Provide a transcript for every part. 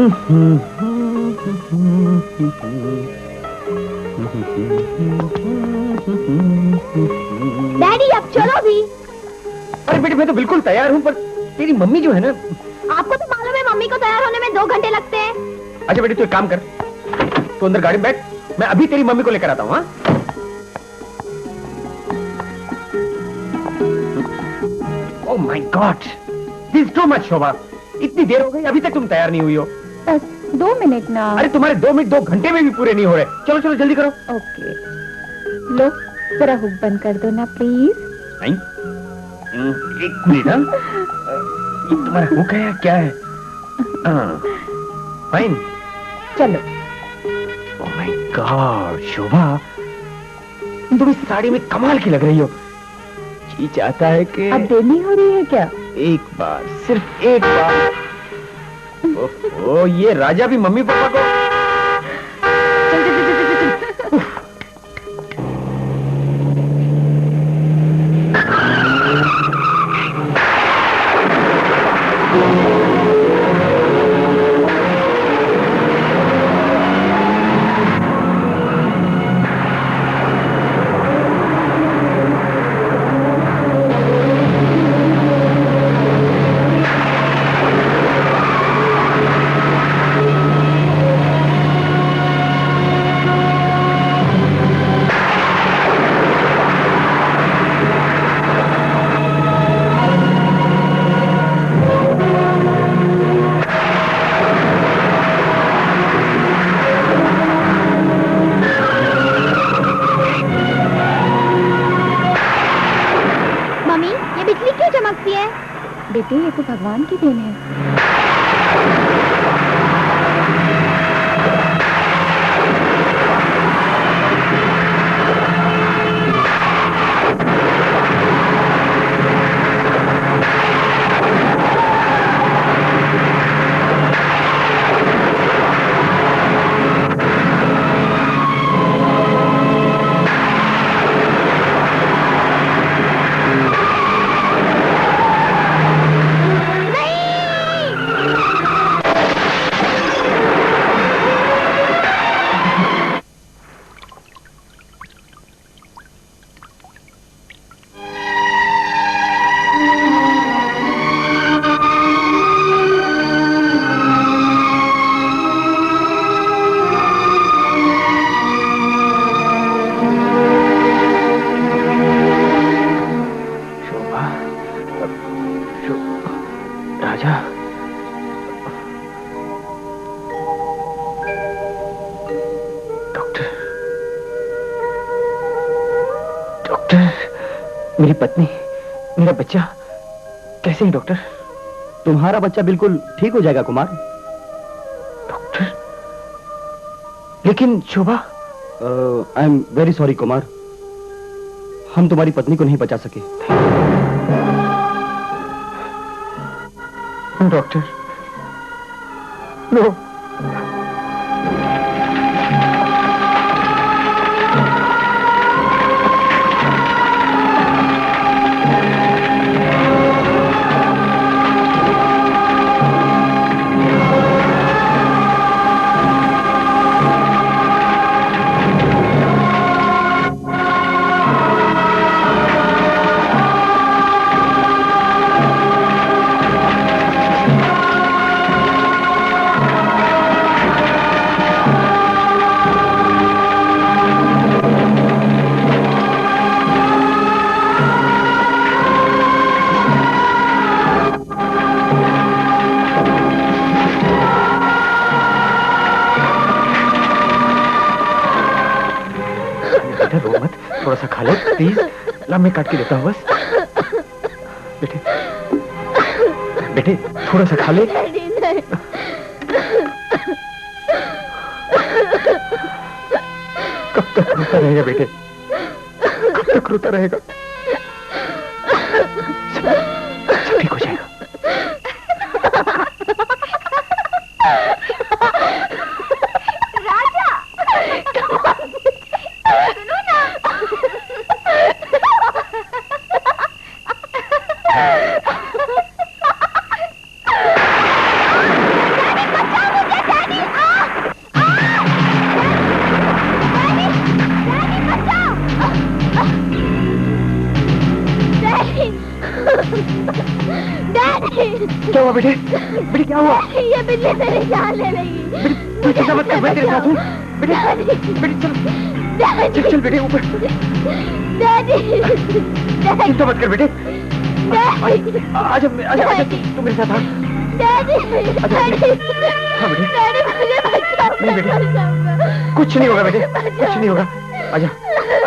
Daddy अब चलो भी। अरे बेटे मैं तो बिल्कुल तैयार हूँ, पर तेरी मम्मी जो है ना। आपको तो मालूम है मम्मी को तैयार होने में 2 घंटे लगते हैं। अच्छा बेटे तू एक काम कर, तू अंदर गाड़ी में बैठ, मैं अभी तेरी मम्मी को लेकर आता हूँ। हाँ oh my god, this is too much Shobha. इतनी देर हो गई अभी तक तुम तैयार नहीं हुई हो। बस 2 मिनट ना। अरे तुम्हारे 2 मिनट 2 घंटे में भी पूरे नहीं हो रहे। चलो चलो जल्दी करो। ओके लो जरा हुक बंद कर दो ना प्लीज। नहीं 1 मिनट। हाँ ये तुम्हारा हुक है या क्या है? फाइन चलो। ओह माय गॉड शोभा, तुम इस साड़ी में कमाल की लग रही हो। जी चाहता है कि अब देर नहीं हो रही है क्या? एक बार, सिर्फ एक बार। ओह ये राजा भी मम्मी पापा को। चल चल चल चल चल। बेटे ये तो भगवान की देन है। मेरी पत्नी, मेरा बच्चा कैसे है डॉक्टर? तुम्हारा बच्चा बिल्कुल ठीक हो जाएगा कुमार। डॉक्टर, लेकिन Shobha. I am very sorry Kumar, हम तुम्हारी पत्नी को नहीं बचा सके। Doctor, no. थोड़ा सा खा लो प्लीज। ला मैं काट के देता हूँ बस। बेटे बेटे थोड़ा सा खा ले। कब तक रोता रहेगा बेटे, कब तक रोता रहेगा? सब ठीक हो जाएगा। बचाओ मुझे। क्या हुआ बेटे? बेटे क्या हुआ? ये बिल्ली मेरी जान ले रही। तू चिंता मत कर, मैं तेरे साथ हूँ। बेटे बेटे चल चल चल बेटे ऊपर। चिंता मत कर बेटे। आजा आजा आजा, तू मेरे साथ आ। हाँ बेटे, नहीं बेटे, कुछ नहीं होगा बेटे, कुछ नहीं होगा। आजा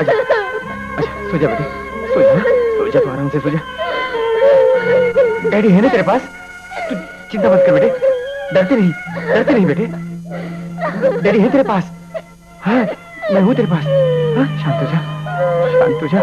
आजा आजा, सो जा बेटे, सो जा, सो जा, तू आराम से सो जा। डैडी है ना तेरे पास? तू चिंता मत कर बेटे, डरते नहीं बेटे। डैडी है तेरे पास? हाँ, मैं हूँ तेरे पास। हाँ, शांत हो जा, शांत हो जा।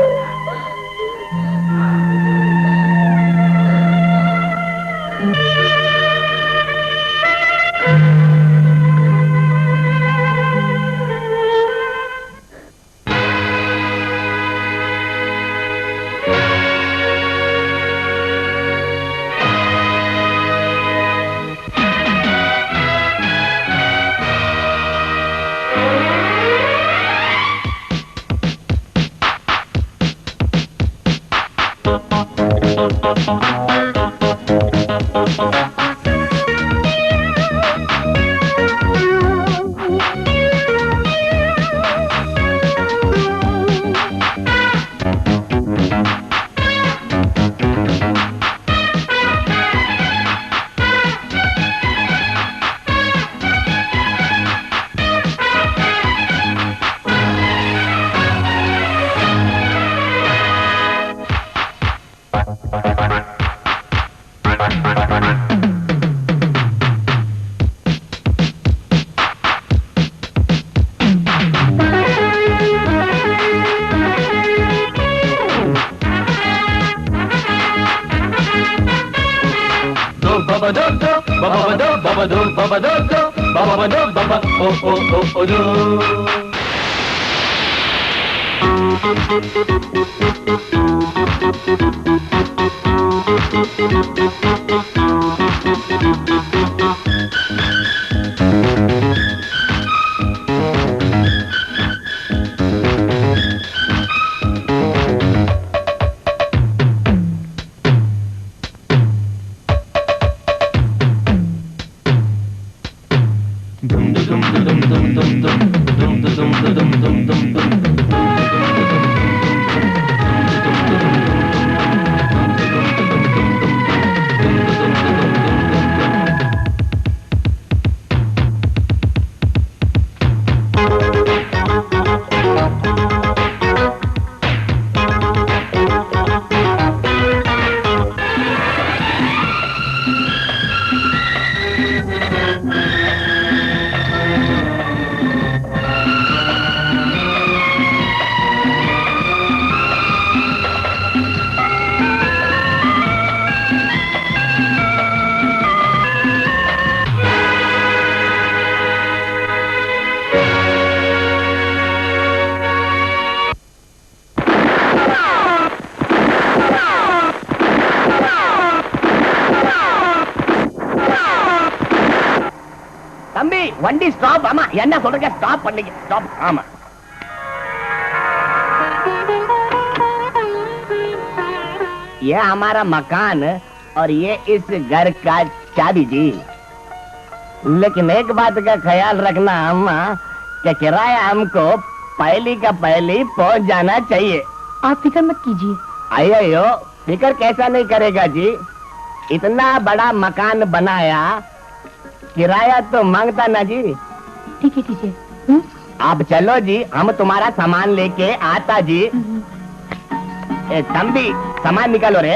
வண்டி ஸ்டாப். ஆமா, என்ன சொல்றீங்க? ஸ்டாப் பண்ணீங்க. ஸ்டாப். ஆமா, ये हमारा मकान और ये इस घर का चाबी जी। लेकिन एक बात का ख्याल रखना अम्मा, कि किराया हमको पहली का पहली पहुंच जाना चाहिए। आप फिक्र मत कीजिए। अयो, फिक्र कैसा नहीं करेगा जी? इतना बड़ा मकान बनाया, किराया तो मांगता ना जी। ठीक है। आप चलो जी, हम तुम्हारा सामान लेके आता जी। तंबी, सामान निकालो रे।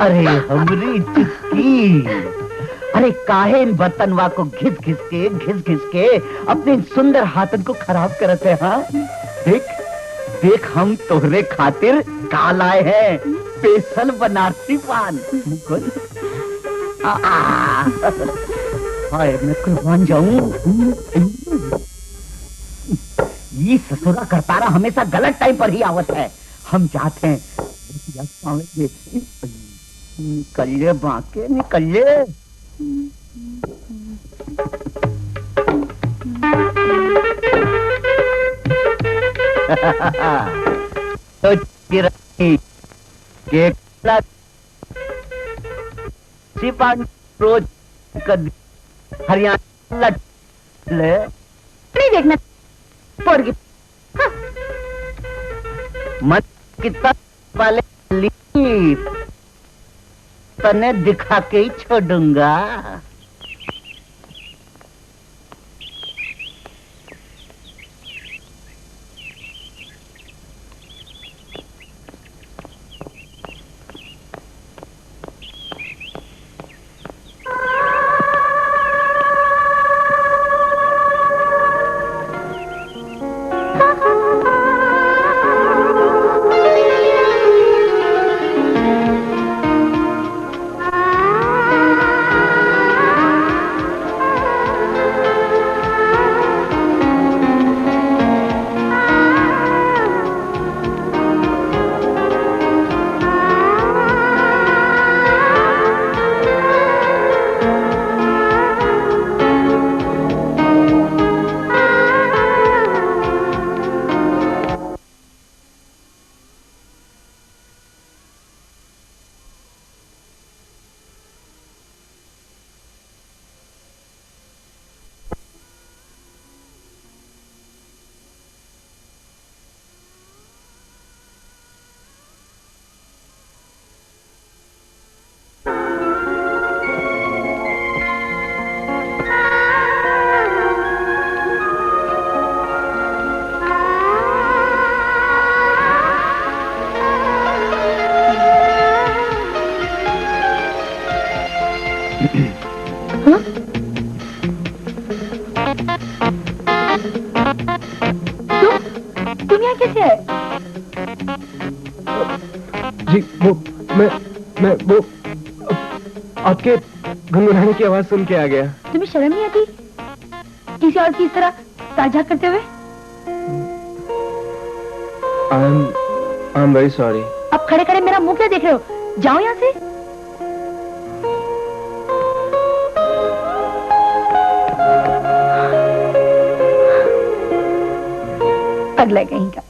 अरे हमरी चुटकी, अरे काहे इन बर्तनवा को घिस घिस के अपने सुंदर हाथन को खराब करते हैं। हाँ देख देख, हम तोहरे खातिर का लाए हैं, स्पेशल बनारसी पान। हाय मैं कुर्बान जाऊं। ये ससुरा करतारा हमेशा गलत टाइम पर ही आवत है। हम जाते हैं, निकल बाके निकल। तो रोज हरियाणा नहीं देखना पोरगी। हाँ। मन कितना वाले तने दिखा के ही छोड़ूंगा। तुम यहाँ कैसे आए? जी मैं वो आपके गुनगुनाने की आवाज सुन के आ गया। तुम्हें शर्म नहीं आती किसी और की इस तरह ताजा करते हुए? आई एम वेरी सॉरी। अब खड़े खड़े मेरा मुंह क्या देख रहे हो? जाओ यहाँ से। अगला कहीं का।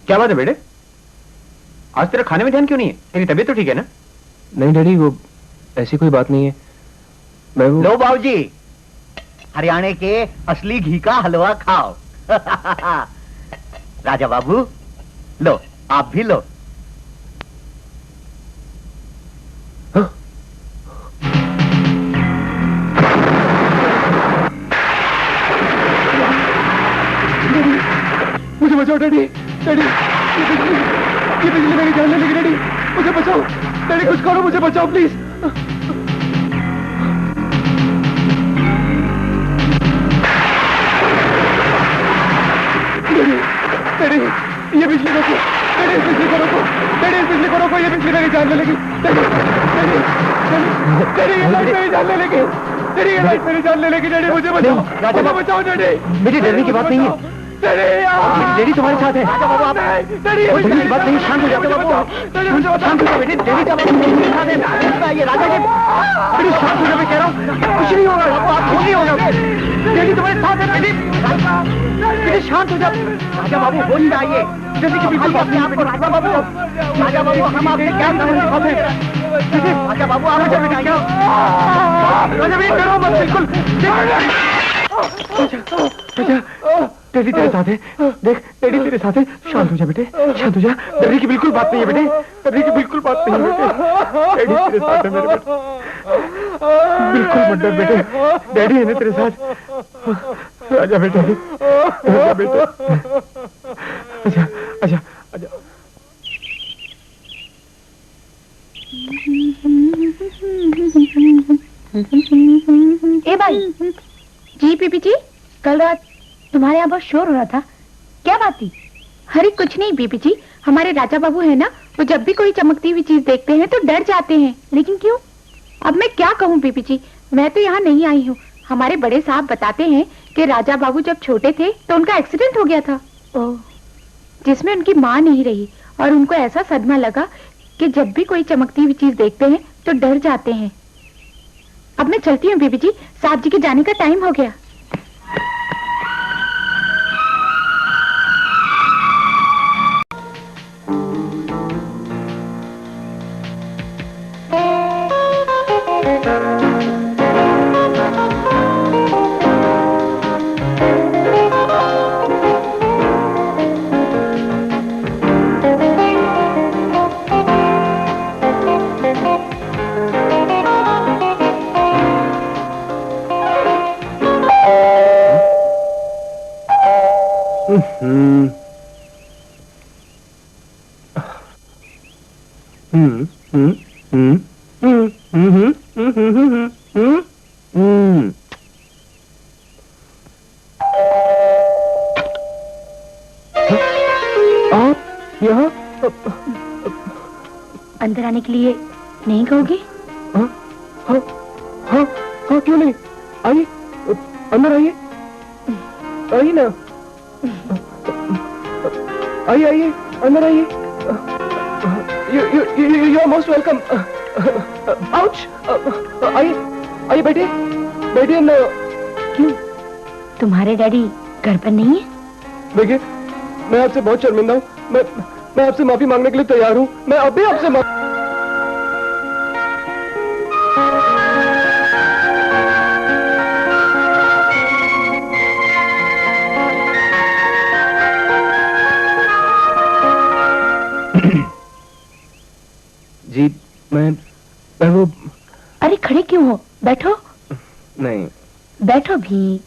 क्या बात है बेटे, आज तेरा खाने में ध्यान क्यों नहीं है? तेरी तबीयत तो ठीक है ना? नहीं डैडी, वो ऐसी कोई बात नहीं है। मैं वो... लो बाबूजी, हरियाणा के असली घी का हलवा खाओ। राजा बाबू लो, आप भी लो। मुझे बचाओ डैडी, डैडी ये बिजली मेरी जान ले लेगी। डैडी मुझे बचाओ, डैडी कुछ करो, मुझे बचाओ प्लीज। डैडी ये बिजली रोको, डैडी इस बिजली को रोको, डैडी इस बिजली को रोको, ये बिजली मेरी जान ले लेगी। डैडी डैडी डैडी ये लाइट मेरी जान ले लेगी, डैडी ये लाइट मेरी जान ले लेगी। डैडी मुझे बचाओ, राजा बचाओ डैडी। बेटी डरने की बात नहीं है, डैडी तुम्हारे साथ है। डरने की बात नहीं, शांत हो जाओ बाबू, शांत हो जाओ बेटी। डैडी का ये राजा जी, बेटी शांत हो जाओ, मैं कह रहा हूँ कुछ नहीं होगा, कुछ नहीं होगा। डैडी तुम्हारे साथ है बेटी, बेटी शांत हो जाओ। राजा बाबू हो नहीं आइए, डैडी की बिल्कुल बात नहीं आपको। राजा बाबू, राजा बाबू हम आपसे क्या करते हैं? राजा बाबू आप राजा बेटा, राजा बेटी करो मत बिल्कुल। डैडी तेरे साथ है, देख डैडी तेरे साथ है। शांत हो जा बेटे, शांत हो जा। डैडी की बिल्कुल बात नहीं है बेटे, डैडी की बिल्कुल बात नहीं है बेटे। डैडी तेरे साथ है मेरे बेटे, बिल्कुल मत डर बेटे, डैडी है ना तेरे साथ। आजा बेटे, आजा बेटे, आजा आजा आजा। ए भाई। जी पीपी जी, कल रात तुम्हारे यहाँ बहुत शोर हो रहा था, क्या बात थी? अरे कुछ नहीं पीपी जी, हमारे राजा बाबू है ना, वो जब भी कोई चमकती हुई चीज देखते हैं तो डर जाते हैं। लेकिन क्यों? अब मैं क्या कहूँ पीपी जी, मैं तो यहाँ नहीं आई हूँ। हमारे बड़े साहब बताते हैं कि राजा बाबू जब छोटे थे तो उनका एक्सीडेंट हो गया था, जिसमें उनकी माँ नहीं रही, और उनको ऐसा सदमा लगा कि जब भी कोई चमकती हुई चीज देखते हैं तो डर जाते हैं। अब मैं चलती हूँ बीबी जी, साहब जी के जाने का टाइम हो गया। अंदर आने के लिए नहीं कहोगे? हाँ, क्यों नहीं? आइए, अंदर आइए, आइए ना, आइए, अंदर आइए। You are most welcome. Ouch, आइए बैठिए ना। क्यों, तुम्हारे डैडी घर पर नहीं है? देखिए, मैं आपसे बहुत शर्मिंदा हूँ। मैं आपसे माफी मांगने के लिए तैयार हूँ। मैं अभी आपसे जी, मैं वो। अरे खड़े क्यों हो, बैठो। नहीं, बैठो भी।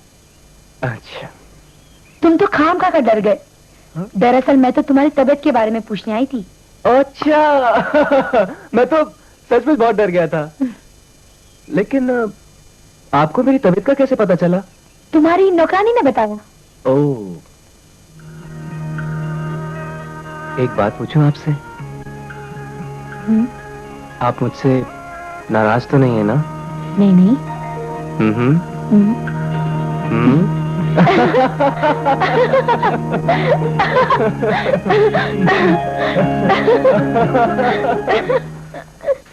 अच्छा, तुम तो खामखा कर डर गए। दरअसल मैं तो तुम्हारी तबीयत के बारे में पूछने आई थी। अच्छा मैं तो सच में बहुत डर गया था। लेकिन आपको मेरी तबीयत का कैसे पता चला? तुम्हारी नौकरानी ने बताया। ओह, एक बात पूछूं आपसे? आप मुझसे नाराज तो नहीं है ना? नहीं।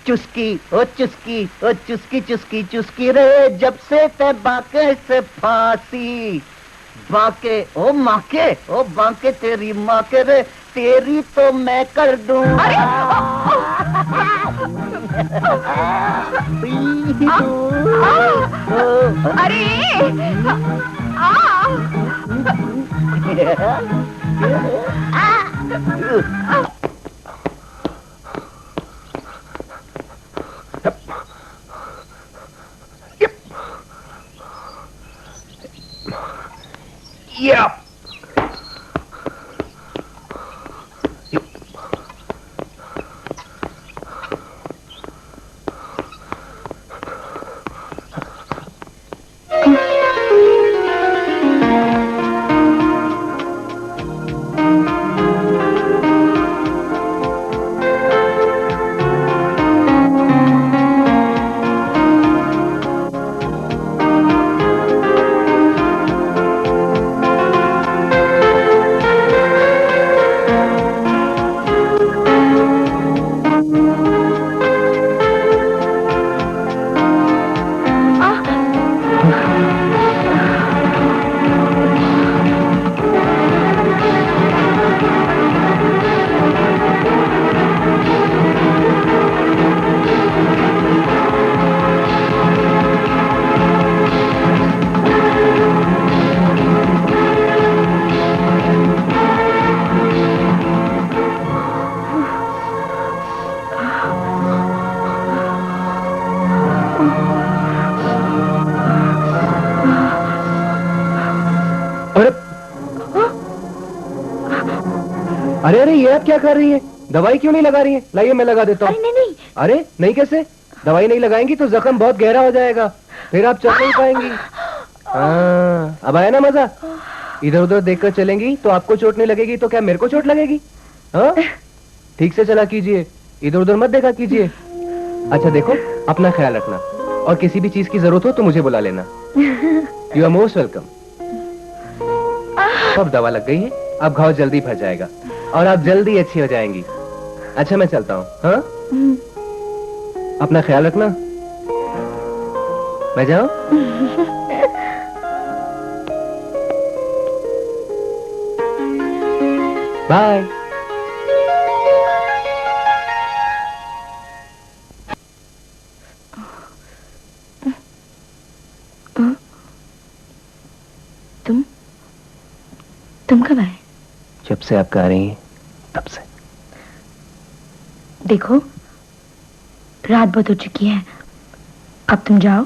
चुस्की ओ चुस्की ओ चुस्की चुस्की चुस्की रे, जब से ते बाके से फांसी। बाके ओ माके, ओ बाके तेरी माँ के रे, तेरी तो मैं कर दूं। अरे Yeah. अरे ये आप क्या कर रही हैं? दवाई क्यों नहीं लगा रही हैं? लाइए मैं लगा देता हूँ। अरे नहीं। अरे नहीं कैसे? दवाई नहीं लगाएंगी तो जख्म बहुत गहरा हो जाएगा, फिर आप चल नहीं पाएंगी। हाँ, अब आया ना मजा? इधर उधर देखकर चलेंगी तो आपको चोट नहीं लगेगी तो क्या मेरे को चोट लगेगी? हाँ, ठीक से चला कीजिए, इधर उधर मत देखा कीजिए। अच्छा देखो, अपना ख्याल रखना और किसी भी चीज की जरूरत हो तो मुझे बुला लेना। You are most welcome. अब दवा लग गई है, अब घाव जल्दी भर जाएगा और आप जल्दी अच्छी हो जाएंगी। अच्छा मैं चलता हूँ। हाँ, अपना ख्याल रखना। मैं जाऊं? बाय। तुम कब आए? जब से आप आ रही हैं तब से। देखो रात बहुत हो चुकी है, अब तुम जाओ।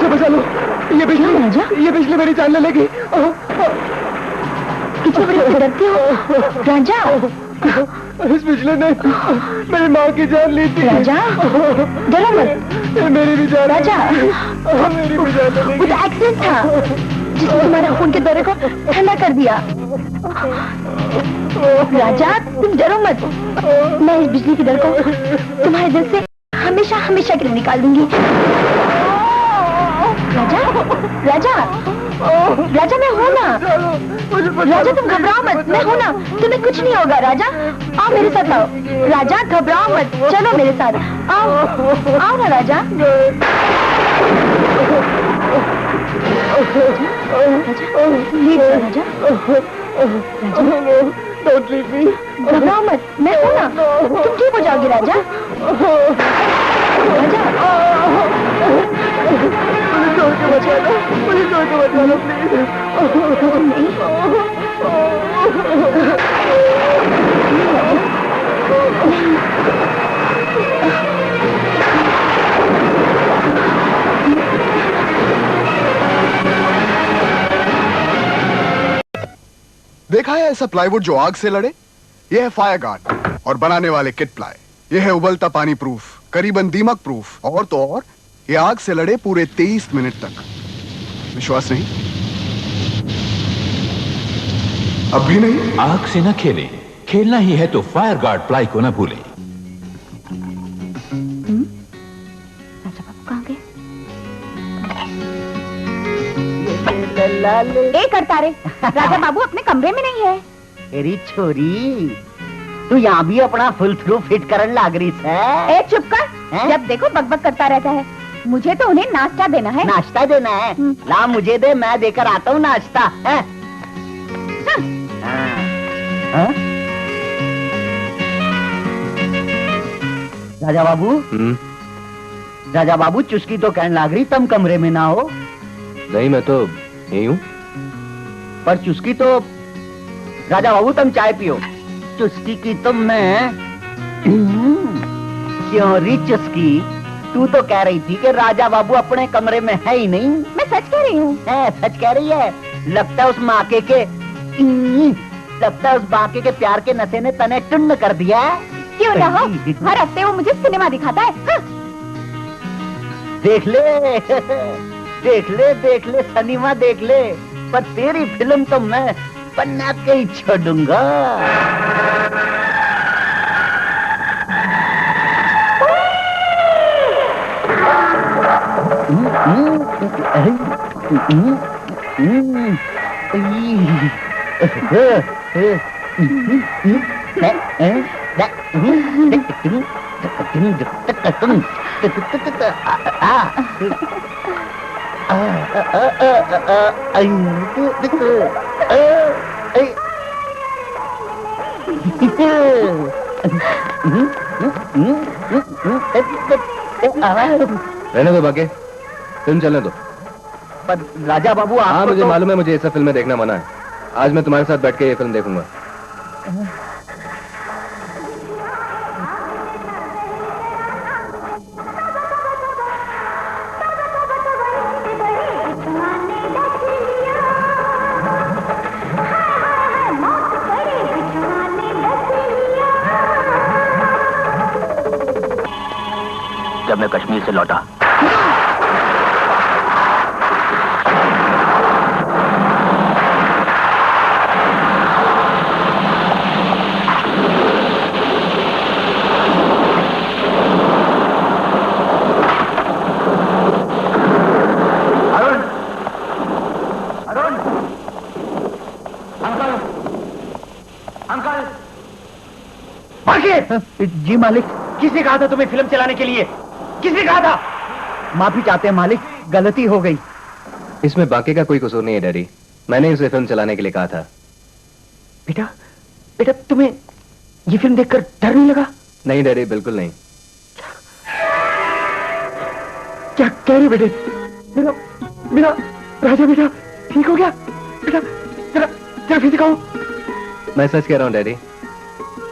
बचा लो, ये बिजली मेरी जान ले लेगी। कितने बड़े से डरते हो राजा? इस बिजली ने मेरी माँ की जान ली थी। राजा डरो मत, मेरी भी जान। राजा मेरी भी जान ले वो तो एक्सीडेंट था जिसने तुम्हारे खून के दौरे को ठंडा कर दिया। राजा तुम डरो मत, मैं इस बिजली के डर को तुम्हारे दिल से हमेशा हमेशा के लिए निकाल दूंगी। राजा राजा राजा मैं हूं ना। राजा तुम घबराओ मत, मैं हूं ना, तुम्हें कुछ नहीं होगा। राजा आओ मेरे साथ आओ। राजा घबराओ मत, चलो मेरे साथ आओ, आओ ना राजा। राजा Don't leave me. घबराओ मत, मैं हूं ना, तुम ठीक हो जाओगे राजा। राजा मुझे छोड़ के बचा लो, मुझे छोड़ के बचा लो प्लीज। देखा है ऐसा प्लाईवुड जो आग से लड़े? यह है फायर गार्ड और बनाने वाले किट प्लाई। यह है उबलता पानी प्रूफ, करीबन दीमक प्रूफ, और तो और ये आग से लड़े पूरे 23 मिनट तक। विश्वास नहीं? अब भी नहीं? आग से न खेलें, खेलना ही है तो फायर गार्ड प्लाई को न भूलें। राजा बाबू कहाँ गए? करता रे, राजा बाबू अपने कमरे में नहीं है। तेरी छोरी, तू यहाँ भी अपना फुल थ्रू फिट करने लग रही है। ए चुप कर, जब देखो बकबक करता रहता है। मुझे तो उन्हें नाश्ता देना है। नाश्ता देना है? ला मुझे दे, मैं देकर आता हूँ नाश्ता। है? राजा बाबू, राजा बाबू चुस्की तो कहने लग रही तुम कमरे में ना हो। नहीं, मैं तो यही हूँ। पर चुस्की तो, राजा बाबू तुम चाय पियो। चुस्की की तो मैं क्यों री चुस्की, तू तो कह रही थी कि राजा बाबू अपने कमरे में है ही नहीं। मैं सच कह रही हूँ। सच कह रही है? लगता है उस माके के लगता है उस बाके के प्यार के नशे ने तने टुन्न कर दिया है। क्यों ना हो, हर हफ्ते वो मुझे सिनेमा दिखाता है। हाँ। देख ले देख ले देख ले सिनेमा देख ले, पर तेरी फिल्म तो मैं बना के ही छोड़ूंगा। रहने दो बाके, फिल्म चलने दो। पर राजा बाबू, हाँ मुझे तो... मालूम है, मुझे ये सब फिल्में देखना मना है। आज मैं तुम्हारे साथ बैठ के ये फिल्म देखूंगा। जब मैं कश्मीर से लौटा जी मालिक। किसने कहा था तुम्हें फिल्म चलाने के लिए? किसने कहा था? माफी चाहते हैं मालिक, गलती हो गई। इसमें बाकी का कोई कसूर नहीं है डैडी, मैंने उसे फिल्म चलाने के लिए कहा था। बेटा बेटा तुम्हें ये फिल्म देखकर डर नहीं लगा? नहीं डैडी, बिल्कुल नहीं। क्या कह रहे बेटे? मेरा मेरा राजा बेटा ठीक हो गया? बेटा जरा जरा फिर दिखाओ। मैं सच कह रहा हूँ डैडी,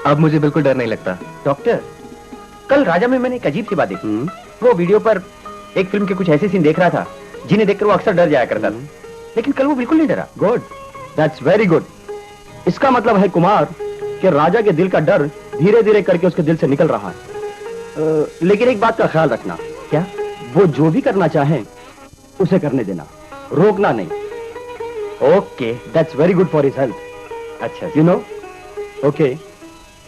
अब मुझे बिल्कुल डर नहीं लगता। डॉक्टर, कल राजा में मैंने एक अजीब सी बात देखी। वो वीडियो पर एक फिल्म के कुछ ऐसे सीन देख रहा था जिन्हें देखकर वो अक्सर डर जाया करता था, लेकिन कल वो बिल्कुल नहीं डरा। Good, that's very good. इसका मतलब है कुमार कि राजा के दिल का डर धीरे धीरे करके उसके दिल से निकल रहा है। लेकिन एक बात का ख्याल रखना। क्या? वो जो भी करना चाहे उसे करने देना, रोकना नहीं। Okay, that's very good for his health. अच्छा, you know. Okay,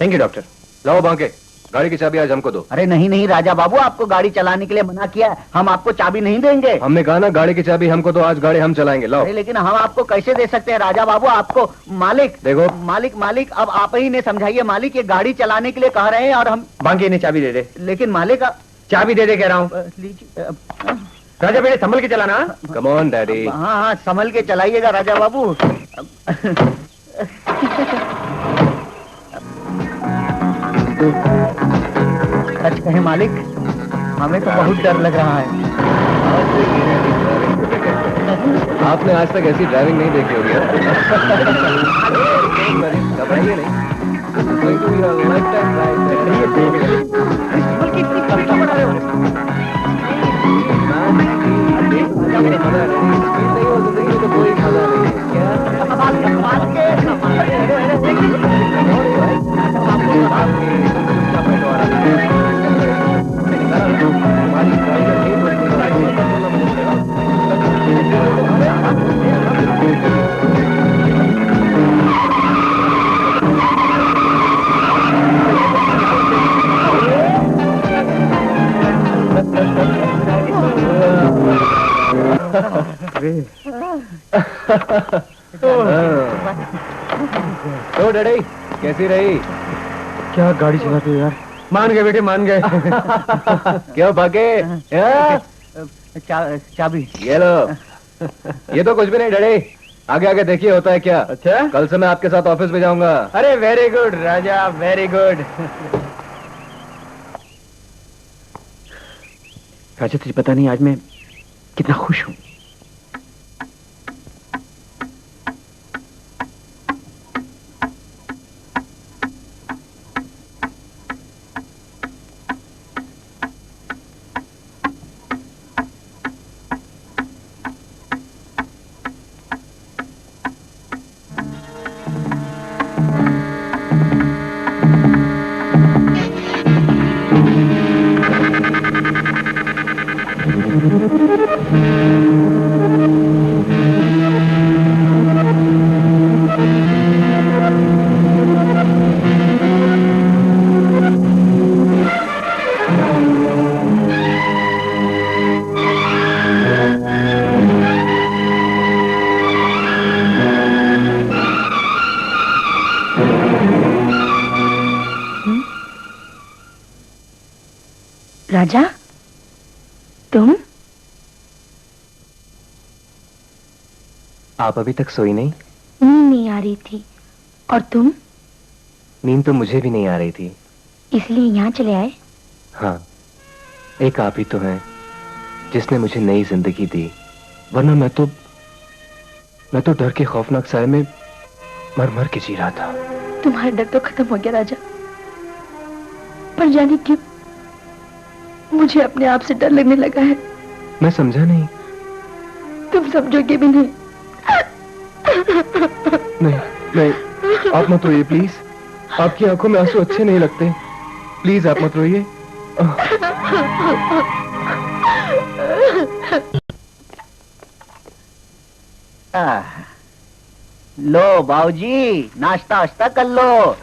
thank you doctor. लाओ बांके, गाड़ी की चाबी आज हमको दो। अरे नहीं नहीं राजा बाबू, आपको गाड़ी चलाने के लिए मना किया है, हम आपको चाबी नहीं देंगे। हमने कहा ना गाड़ी की चाबी हमको तो, आज गाड़ी हम चलाएंगे। लाओ। अरे लेकिन हम आपको कैसे दे सकते हैं राजा बाबू? आपको मालिक देखो मालिक मालिक अब आप ही ने समझाइए। मालिक ये गाड़ी चलाने के लिए कह रहे हैं और हम। बांके इन्हें चाबी दे दे। लेकिन मालिक चाबी दे दे कह रहा हूँ। लीजिए। राजा बेटे संभल के चलाना। Come on daddy. हाँ हाँ संभल के चलाइएगा राजा बाबू। सच कहे मालिक, हमें तो बहुत डर लग रहा है। आपने आज तक ऐसी ड्राइविंग नहीं देखी होगी। घबराइए नहीं। कोई मजा तो डैडी कैसी रही? क्या गाड़ी चलाते हो यार? मान गए बेटे, मान गए। क्यों भागे? चाबी ये लो। ये तो कुछ भी नहीं डैडी, आगे आगे देखिए होता है क्या। अच्छा, कल से मैं आपके साथ ऑफिस में जाऊंगा। अरे वेरी गुड राजा, वेरी गुड। राजा तुझे पता नहीं आज मैं कितना खुश हूँ। राजा, तुम? आप अभी तक सोई नहीं? नींद नहीं आ रही थी। और तुम? नींद तो मुझे भी नहीं आ रही थी, इसलिए यहाँ चले आए? हाँ, एक आप ही तो हैं जिसने मुझे नई जिंदगी दी, वरना मैं तो डर के खौफनाक साए में मर मर के जी रहा था। तुम्हारा डर तो खत्म हो गया राजा, पर जाने क्यों मुझे अपने आप से डर लगने लगा है। मैं समझा नहीं। तुम समझोगे भी नहीं। नहीं नहीं, आप मत रोइए प्लीज। आपकी आंखों में आंसू अच्छे नहीं लगते। प्लीज आप मत रोइए। लो बाबूजी, नाश्ता वाश्ता कर लो।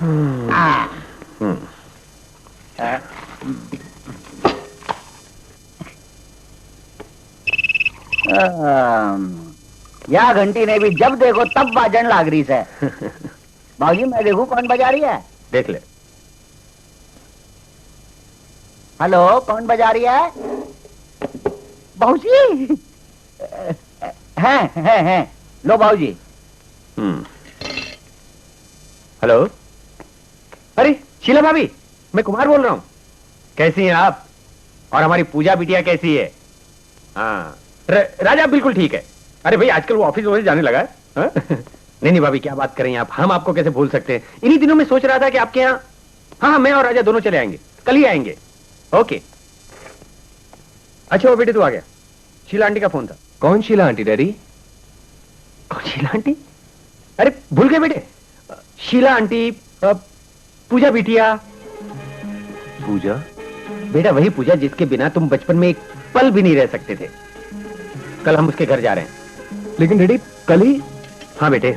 या घंटी ने भी जब देखो तब बाजन लाग रही है। बाबूजी मैं देखूं कौन बजा रही है? देख ले। हेलो, कौन बजा रही है? बाबूजी हैं। लो बाबूजी। हेलो। अरे शीला भाभी, मैं कुमार बोल रहा हूँ। कैसी हैं आप? और हमारी पूजा बिटिया कैसी है? हाँ, राजा बिल्कुल ठीक है। अरे भाई आजकल वो ऑफिस जाने लगा है। हाँ? नहीं भाभी, क्या बात कर रही हैं आप? हम आपको कैसे भूल सकते हैं? इन्हीं दिनों में सोच रहा था कि आपके यहाँ, हाँ मैं और राजा दोनों चले आएंगे, कल ही आएंगे। ओके। अच्छा वो बेटे तू आ गया? शीला आंटी का फोन था। कौन शीला आंटी डैडी? कौन शीला आंटी? अरे भूल गए बेटे, शीला आंटी, पूजा बिटिया। पूजा बेटा, वही पूजा जिसके बिना तुम बचपन में एक पल भी नहीं रह सकते थे। कल हम उसके घर जा रहे हैं। लेकिन डैडी कल ही? हाँ बेटे,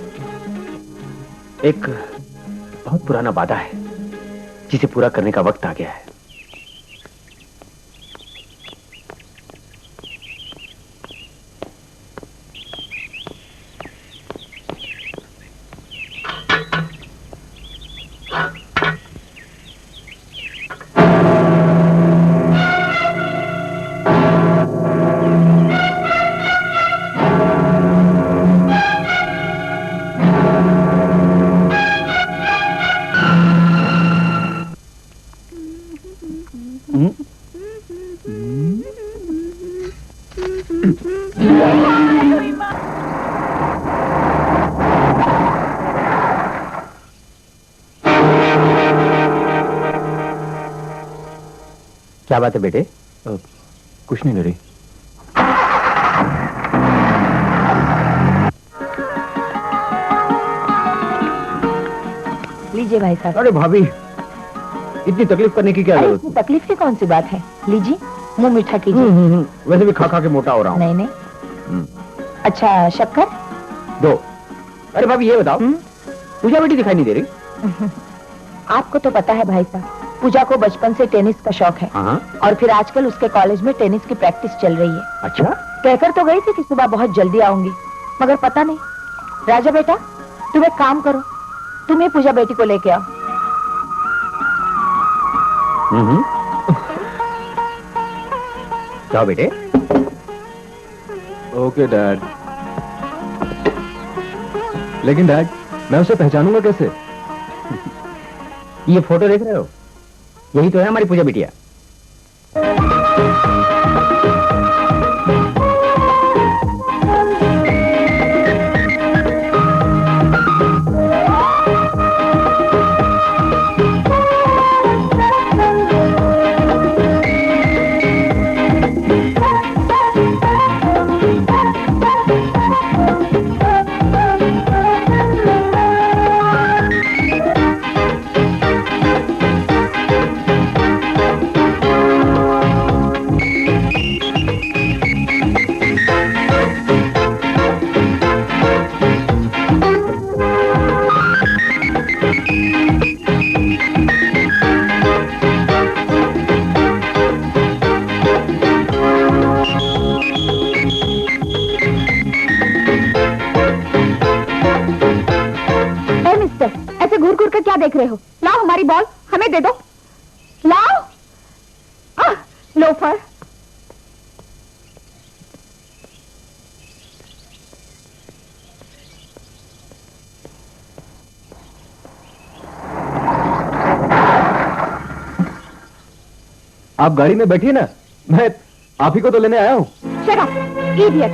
एक बहुत पुराना वादा है जिसे पूरा करने का वक्त आ गया है। क्या बात है बेटे? कुछ नहीं डरी। लीजिए भाई साहब। अरे भाभी, इतनी तकलीफ करने की क्या जरूरत? तकलीफ की कौन सी बात है? लीजिए, मुंह मीठा कीजिए। वैसे भी खा खा के मोटा हो रहा हूँ। नहीं। अच्छा शक्कर? 2। अरे भाभी ये बताओ, पूजा बेटी दिखाई नहीं दे रही? आपको तो पता है भाई साहब, पूजा को बचपन से टेनिस का शौक है। और फिर आजकल उसके कॉलेज में टेनिस की प्रैक्टिस चल रही है। अच्छा? कहकर तो गई थी कि सुबह बहुत जल्दी आऊंगी, मगर पता नहीं। राजा बेटा, तुम एक काम करो, तुम ही पूजा बेटी को लेके आओ। जाओ बेटे। Okay dad. लेकिन डैड, मैं उसे पहचानूंगा कैसे? ये फोटो देख रहे हो? यही तो है हमारी पूजा बिटिया। क्या देख रहे हो? लाओ हमारी बॉल, हमें दे दो। लाओ। लोफर। आप गाड़ी में बैठिए ना, मैं आप ही को तो लेने आया हूँ। Shut up, idiot.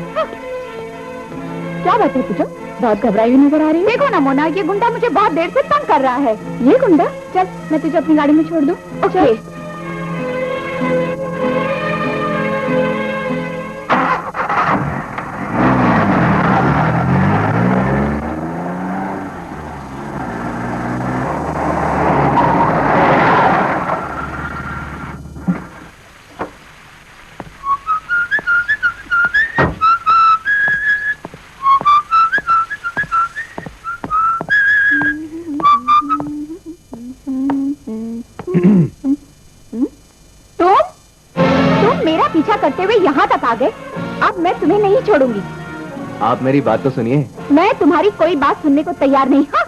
क्या बात है पूजा, बहुत घबराई हुई नजर आ रही है। देखो ना मोना, ये गुंडा मुझे बहुत देर से तंग कर रहा है। ये गुंडा? चल मैं तुझे अपनी गाड़ी में छोड़ दूं। ओके। करते हुए यहाँ तक आ गए। अब मैं तुम्हें नहीं छोड़ूंगी। आप मेरी बात तो सुनिए। मैं तुम्हारी कोई बात सुनने को तैयार नहीं। हाँ?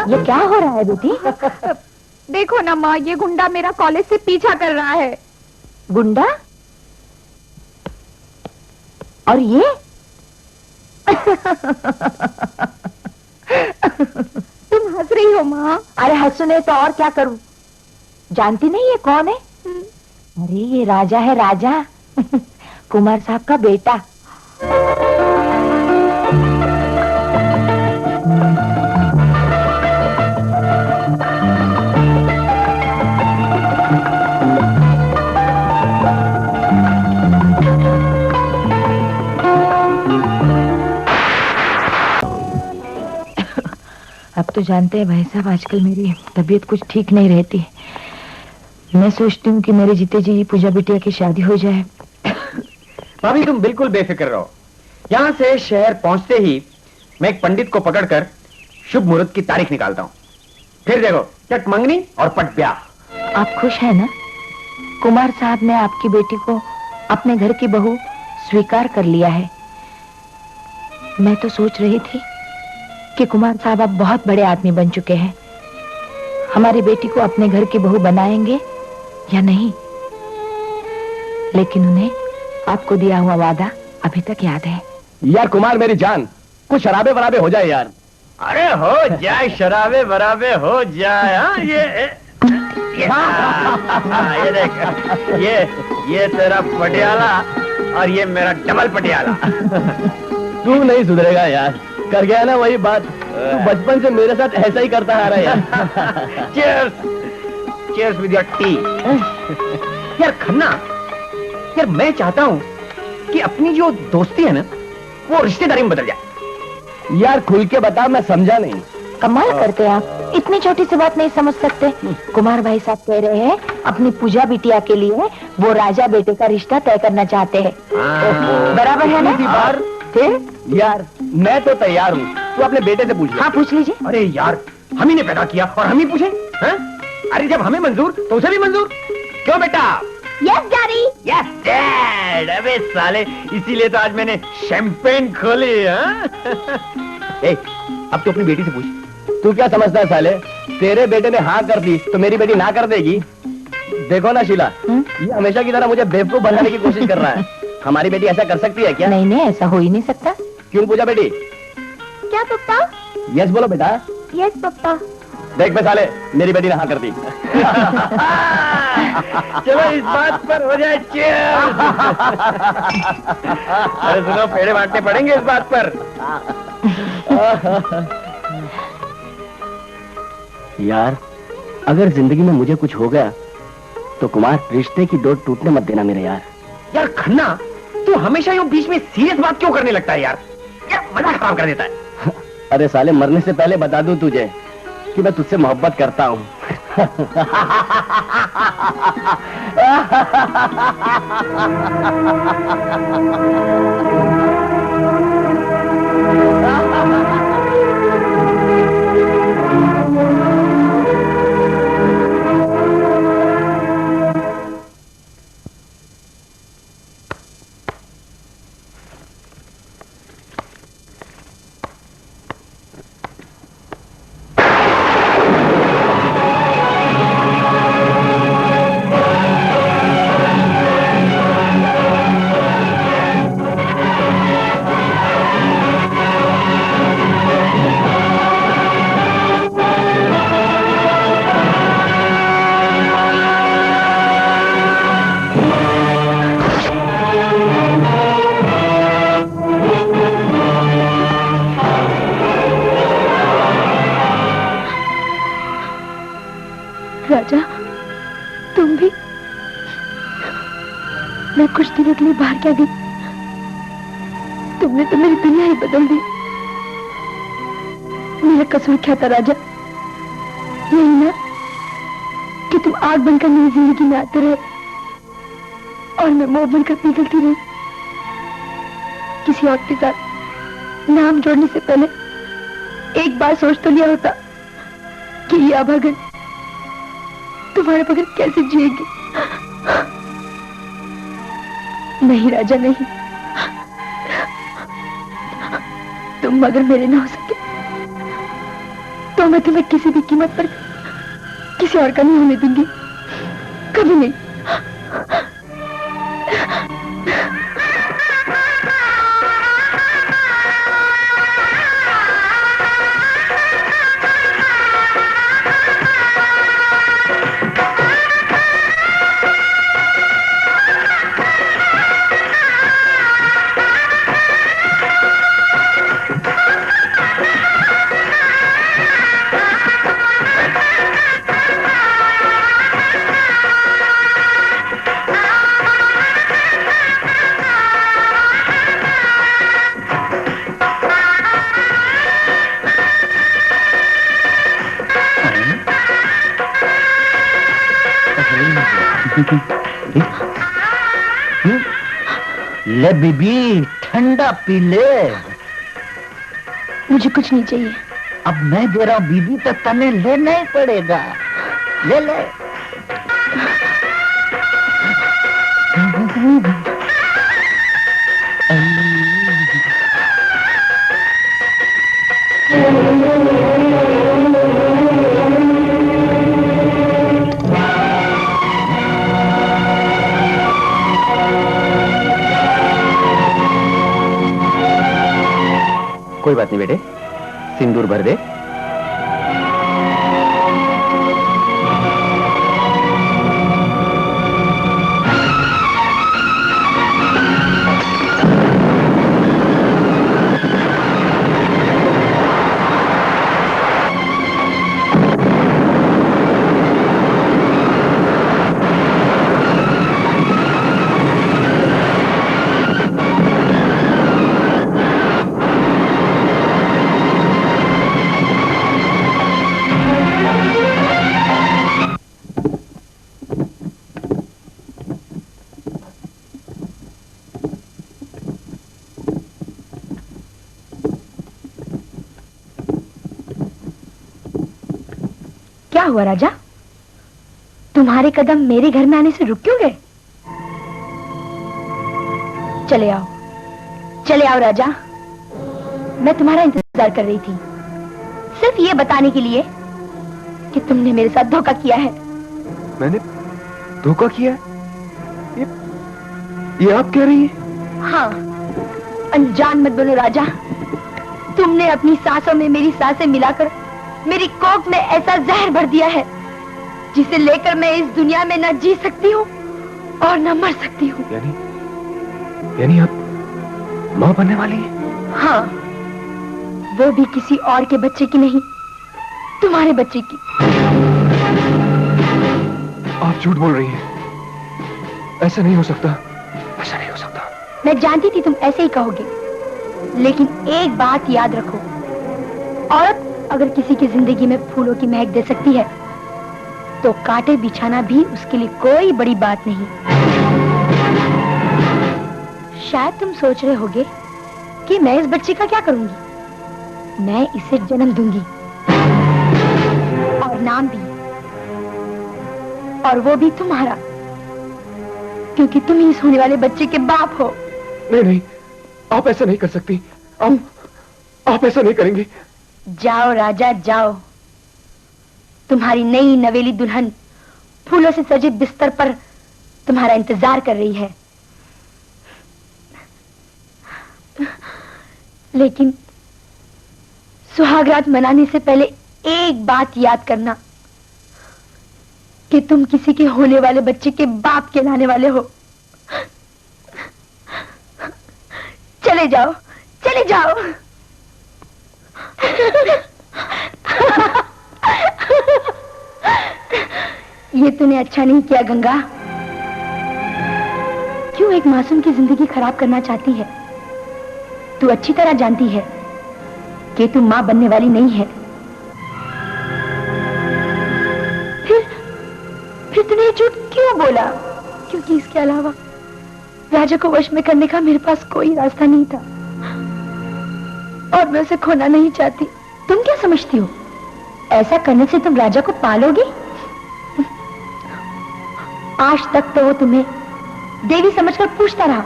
ये क्या हो रहा है बेटी? देखो ना माँ, ये गुंडा मेरा कॉलेज से पीछा कर रहा है। गुंडा? और ये? तुम हंस रही हो माँ? अरे हंसने तो और क्या करूं? जानती नहीं ये कौन है? अरे ये राजा है, राजा। कुमार साहब का बेटा। अब तो जानते हैं भाई साहब, आजकल मेरी तबीयत कुछ ठीक नहीं रहती। मैं सोचती हूँ कि मेरे जीते जी पूजा बिटिया की शादी हो जाए। भाभी तुम बिल्कुल बेफिक्र रहो। यहाँ से शहर पहुंचते ही मैं एक पंडित को पकड़कर शुभ मुहूर्त की तारीख निकालता हूँ। फिर देखो, चट मंगनी और पट ब्याह। आप खुश हैं ना? कुमार साहब ने आपकी बेटी को अपने घर की बहू स्वीकार कर लिया है। मैं तो सोच रही थी कि कुमार साहब अब बहुत बड़े आदमी बन चुके हैं, हमारी बेटी को अपने घर की बहू बनाएंगे या नहीं। लेकिन उन्हें आपको दिया हुआ वादा अभी तक याद है। यार कुमार मेरी जान, कुछ शराबे बराबे हो जाए यार। अरे हो जाए, शराबे बराबे हो जाए। हाँ ये देख, ये तेरा पटियाला और ये मेरा डबल पटियाला। तू नहीं सुधरेगा यार, कर गया ना वही बात। तू बचपन से मेरे साथ ऐसा ही करता आ रहा है यार। Cheers, cheers with your T. यार खन्ना, यार मैं चाहता हूँ कि अपनी जो दोस्ती है ना, वो रिश्तेदारी में बदल जाए। यार खुल के बता, मैं समझा नहीं। कमाल करते हैं आप, इतनी छोटी सी बात नहीं समझ सकते। कुमार भाई साहब कह रहे हैं अपनी पूजा बिटिया के लिए वो राजा बेटे का रिश्ता तय करना चाहते हैं। बराबर है ना? बार यार मैं तो तैयार हूँ, तू अपने बेटे से पूछ ले। हाँ पूछ लीजिए। अरे यार, हम ही ने पैदा किया और हम ही पूछे? अरे जब हमें मंजूर तो उसे भी मंजूर। क्यों बेटा? Yes daddy. Yes dad. अबे साले, इसीलिए तो आज मैंने शैंपेन खोली। अब तू अपनी बेटी से पूछ। तू क्या समझता है साले, तेरे बेटे ने हाँ कर दी तो मेरी बेटी ना कर देगी? देखो ना शीला, ये हमेशा की तरह मुझे बेवकूफ बनाने की कोशिश कर रहा है। हमारी बेटी ऐसा कर सकती है क्या? नहीं नहीं, ऐसा हो ही नहीं सकता। क्यों पूजा बेटी? क्या पप्पा? यस बोलो बेटा। यस पप्पा। देख बे साले, मेरी बेटी ने हाँ कर दी। चलो इस बात पर हो जाए चीयर्स। अरे सुनो, पेड़े बांटने पड़ेंगे इस बात पर। यार अगर जिंदगी में मुझे कुछ हो गया तो कुमार, रिश्ते की डोर टूटने मत देना मेरे यार। यार खन्ना, तू हमेशा यूं बीच में सीरियस बात क्यों करने लगता है यार? यार मजाक काम कर देता है। अरे साले, मरने से पहले बता दूं तुझे कि मैं तुझसे मोहब्बत करता हूँ। लिए बाहर क्या गई? तुमने तो मेरी दुनिया ही बदल दी। मेरा कसूर क्या था राजा? यही ना कि तुम आग बनकर मेरी जिंदगी में आते रहे और मैं मोह बनकर पिघलती रही। किसी और के साथ नाम जोड़ने से पहले एक बार सोच तो लिया होता कि ये अभागन तुम्हारे बगैर कैसे जिएगी। नहीं राजा, नहीं। तुम अगर मेरे ना हो सके तो मैं तुम्हें किसी भी कीमत पर किसी और का नहीं होने दूंगी, कभी नहीं। ले बीबी, ठंडा पी ले। मुझे कुछ नहीं चाहिए। अब मैं दे रहा हूँ बीबी, तो तने लेना ही पड़ेगा। ले ले। कोई बात नहीं बेटे, सिंदूर भर दे। क्या हुआ राजा? तुम्हारे कदम मेरे घर में आने से रुक क्यों गए? चले आओ, चले आओ राजा। मैं तुम्हारा इंतजार कर रही थी, सिर्फ ये बताने के लिए कि तुमने मेरे साथ धोखा किया है। मैंने धोखा किया? ये आप कह रही हैं? हाँ, अनजान मत बनो राजा। तुमने अपनी सांसों में मेरी सांसें मिलाकर मेरी कोख में ऐसा जहर भर दिया है जिसे लेकर मैं इस दुनिया में न जी सकती हूँ और न मर सकती हूँ। यानी आप माँ बनने वाली हैं? हाँ, वो भी किसी और के बच्चे की नहीं, तुम्हारे बच्चे की। आप झूठ बोल रही हैं। ऐसा नहीं हो सकता, ऐसा नहीं हो सकता। मैं जानती थी तुम ऐसे ही कहोगे, लेकिन एक बात याद रखो, औरत अगर किसी की जिंदगी में फूलों की महक दे सकती है तो कांटे बिछाना भी उसके लिए कोई बड़ी बात नहीं। शायद तुम सोच रहे होगे कि मैं इस बच्चे का क्या करूंगी। मैं इसे जन्म दूंगी और नाम भी, और वो भी तुम्हारा, क्योंकि तुम ही इस होने वाले बच्चे के बाप हो। नहीं नहीं, आप ऐसा नहीं कर सकती। आप ऐसा नहीं करेंगे। जाओ राजा जाओ, तुम्हारी नई नवेली दुल्हन फूलों से सजे बिस्तर पर तुम्हारा इंतजार कर रही है। लेकिन सुहागरात मनाने से पहले एक बात याद करना कि तुम किसी के होने वाले बच्चे के बाप कहलाने वाले हो। चले जाओ, चले जाओ। ये तूने अच्छा नहीं किया गंगा। क्यों क्यों एक मासूम की जिंदगी खराब करना चाहती है? तू अच्छी तरह जानती है कि तू मां बनने वाली नहीं है। फिर तूने ये झूठ क्यों बोला? क्योंकि इसके अलावा राजा को वश में करने का मेरे पास कोई रास्ता नहीं था और मैं उसे खोना नहीं चाहती। तुम क्या समझती हो, ऐसा करने से तुम राजा को पालोगी? आज तक तो वो तुम्हें देवी समझकर पूछता रहा,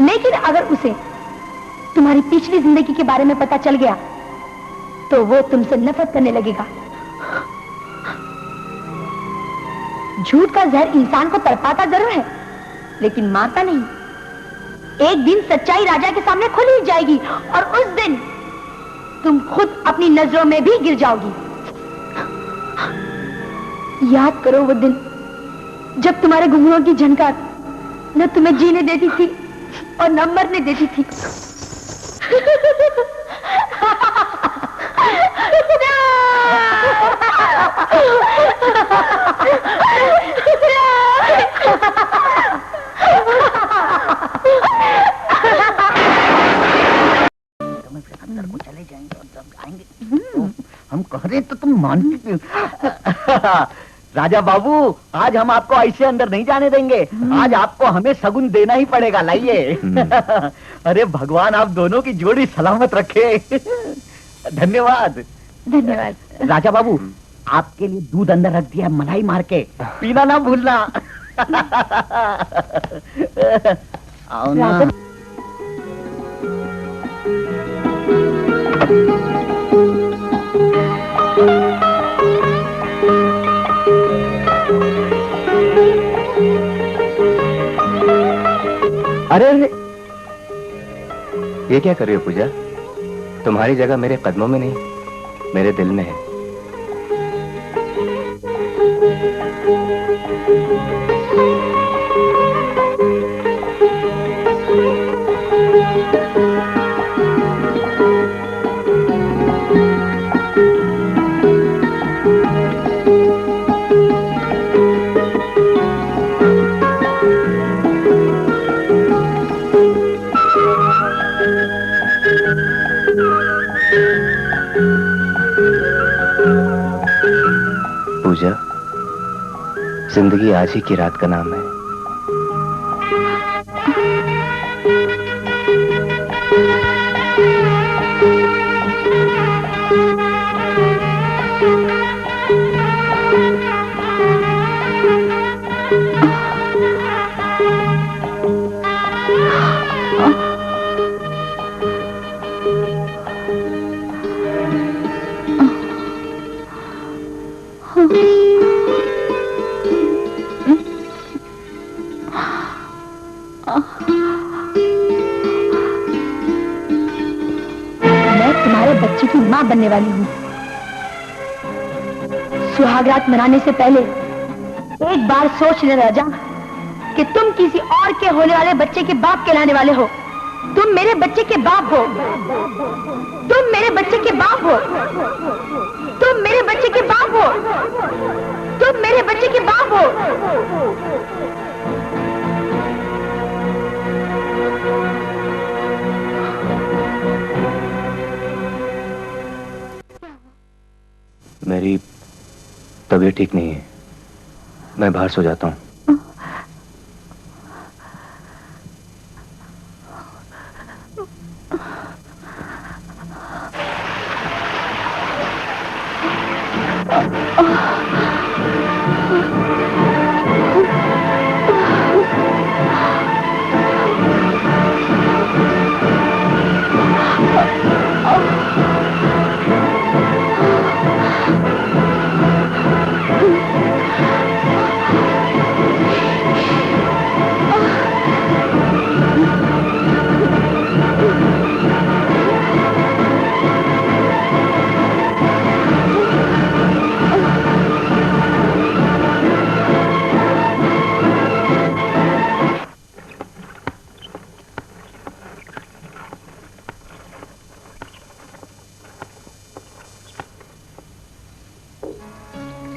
लेकिन अगर उसे तुम्हारी पिछली जिंदगी के बारे में पता चल गया तो वो तुमसे नफरत करने लगेगा। झूठ का जहर इंसान को तड़पाता जरूर है, लेकिन मारता नहीं। एक दिन सच्चाई राजा के सामने खुल ही जाएगी और उस दिन तुम खुद अपनी नजरों में भी गिर जाओगी। याद करो वो दिन जब तुम्हारे घुंघरूओं की झनकार न तुम्हें जीने देती थी और न मरने देती थी। अंदर को चले जाएंगे और जब आएंगे तो हम कह रहे तो तुम मानती। राजा बाबू, आज हम आपको ऐसे अंदर नहीं जाने देंगे। आज आपको हमें सगुन देना ही पड़ेगा। लाइए। अरे भगवान आप दोनों की जोड़ी सलामत रखे। धन्यवाद। धन्यवाद। राजा बाबू, आपके लिए दूध अंदर रख दिया, मलाई मार के पीना ना भूलना। आओ ना। अरे अरे, ये क्या कर रही हो पूजा? तुम्हारी जगह मेरे कदमों में नहीं, मेरे दिल में है। पूजा, जिंदगी आज ही की रात का नाम है। बनने वाली हूँ। सुहागरात मनाने से पहले एक बार सोच ले राजा कि तुम किसी और के होने वाले बच्चे के बाप कहलाने वाले हो। तुम मेरे बच्चे के बाप हो। तुम मेरे बच्चे के बाप हो। तुम मेरे बच्चे के बाप हो। तुम मेरे बच्चे के बाप हो। मेरी तबीयत ठीक नहीं है, मैं बाहर सो जाता हूँ।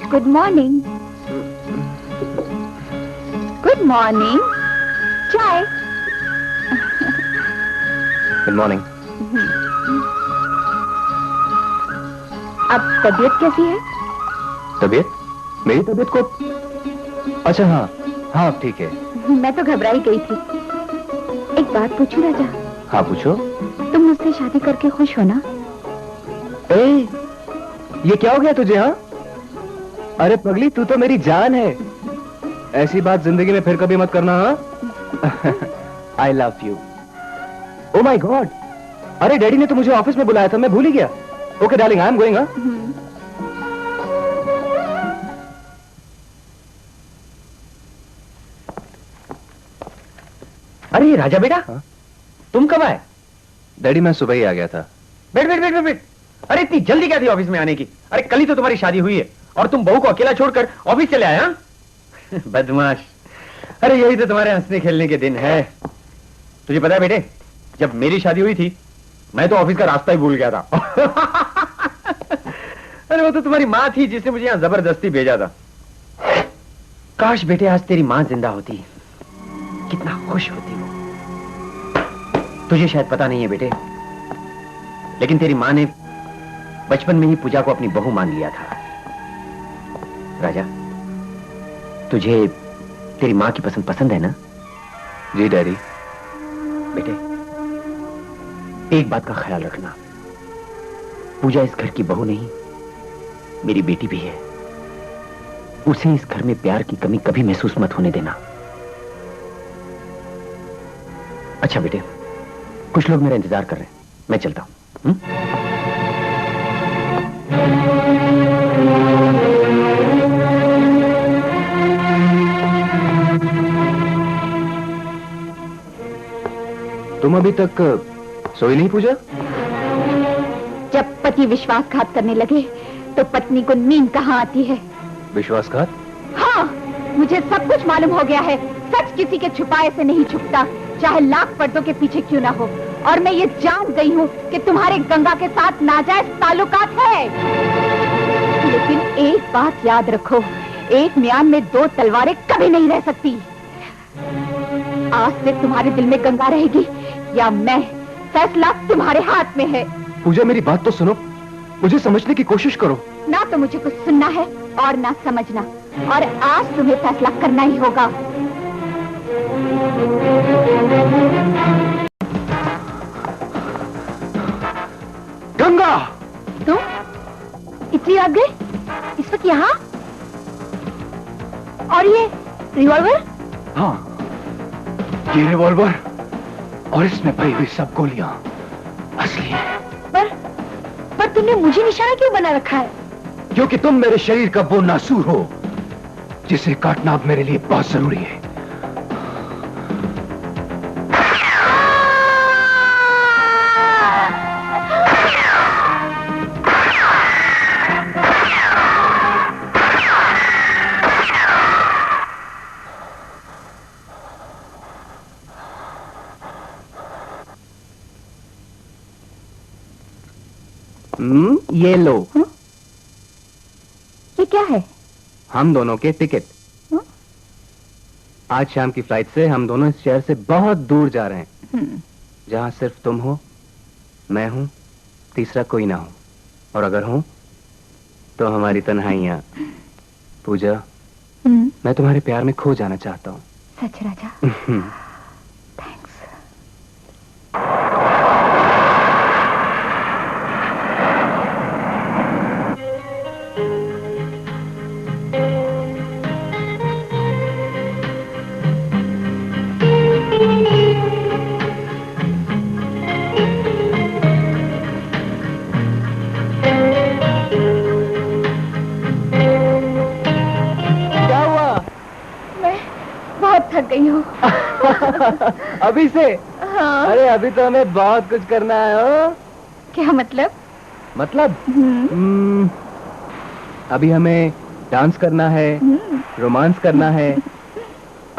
Good morning. Good morning. चाय। Good morning. अब तबीयत कैसी है? तबीयत? मेरी तबीयत को? अच्छा हाँ हाँ ठीक है। मैं तो घबराई गई थी। एक बात पूछूं राजा? हाँ पूछो। तुम मुझसे शादी करके खुश हो ना? ये क्या हो गया तुझे? हाँ अरे पगली तू तो मेरी जान है। ऐसी बात जिंदगी में फिर कभी मत करना। हाँ I love you. Oh my god, अरे डैडी ने तो मुझे ऑफिस में बुलाया था, मैं भूल ही गया। Okay darling, I am going. अरे राजा बेटा, तुम कब आए? डैडी मैं सुबह ही आ गया था। बैठ बैठ बैठ बैठ बैठ। अरे इतनी जल्दी क्या थी ऑफिस में आने की? अरे कल ही तो तुम्हारी शादी हुई है और तुम बहू को अकेला छोड़कर ऑफिस चले आए? हाँ बदमाश। अरे यही तो तुम्हारे हंसने खेलने के दिन है। तुझे पता है बेटे, जब मेरी शादी हुई थी मैं तो ऑफिस का रास्ता ही भूल गया था। अरे वो तो तुम्हारी माँ थी जिसने मुझे यहाँ जबरदस्ती भेजा था। काश बेटे आज तेरी माँ जिंदा होती, कितना खुश होती वो। तुझे शायद पता नहीं है बेटे, लेकिन तेरी माँ ने बचपन में ही पूजा को अपनी बहू मान लिया था। राजा, तुझे तेरी माँ की पसंद है ना? जी डैडी। बेटे एक बात का ख्याल रखना, पूजा इस घर की बहू नहीं, मेरी बेटी भी है। उसे इस घर में प्यार की कमी कभी महसूस मत होने देना। अच्छा बेटे, कुछ लोग मेरा इंतजार कर रहे हैं, मैं चलता हूं। तुम अभी तक सोई नहीं पूजा? जब पति विश्वासघात करने लगे तो पत्नी को नींद कहाँ आती है? विश्वासघात? हाँ, मुझे सब कुछ मालूम हो गया है। सच किसी के छुपाए से नहीं छुपता, चाहे लाख पर्दों के पीछे क्यों ना हो। और मैं ये जान गई हूँ कि तुम्हारे गंगा के साथ नाजायज ताल्लुकात है। लेकिन एक बात याद रखो, एक म्यान में दो तलवारें कभी नहीं रह सकती। आज से तुम्हारे दिल में गंगा रहेगी या मैं, फैसला तुम्हारे हाथ में है। पूजा मेरी बात तो सुनो, मुझे समझने की कोशिश करो। ना तो मुझे कुछ सुनना है और ना समझना, और आज तुम्हें फैसला करना ही होगा। गंगा! तुम इतनी रात गए इस वक्त यहाँ? और ये रिवॉल्वर? हाँ, ये रिवॉल्वर और इसमें भरी हुई सब गोलियां असली हैं। पर तुमने मुझे निशाना क्यों बना रखा है? क्योंकि तुम मेरे शरीर का वो नासूर हो जिसे काटना अब मेरे लिए बहुत जरूरी है। ये लो। ये क्या है? हम दोनों के टिकट। आज शाम की फ्लाइट से हम दोनों इस शहर से बहुत दूर जा रहे हैं, जहां सिर्फ तुम हो, मैं हूं, तीसरा कोई ना हो। और अगर हो तो हमारी तन्हाइयां। पूजा, मैं तुम्हारे प्यार में खो जाना चाहता हूं। सच राजा? थैंक्स। थक गई हूँ। अभी से? हाँ। अरे अभी तो हमें बहुत कुछ करना है। हो क्या मतलब? अभी हमें डांस करना है, रोमांस करना है,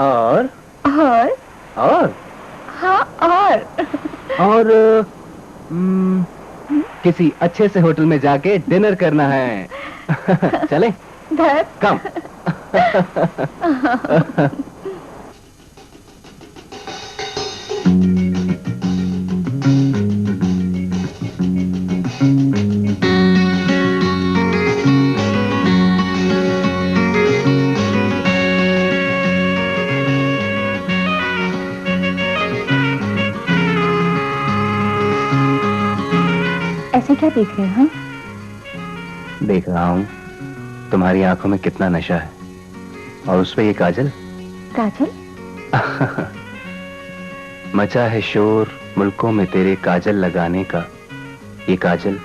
और हाँ, और किसी अच्छे से होटल में जाके डिनर करना है। चले? कम। ऐसे क्या देख रहे हैं? देख रहा हूँ तुम्हारी आंखों में कितना नशा है, और उस पे ये काजल। काजल? मचा है शोर मुल्कों में तेरे काजल लगाने का, ये काजल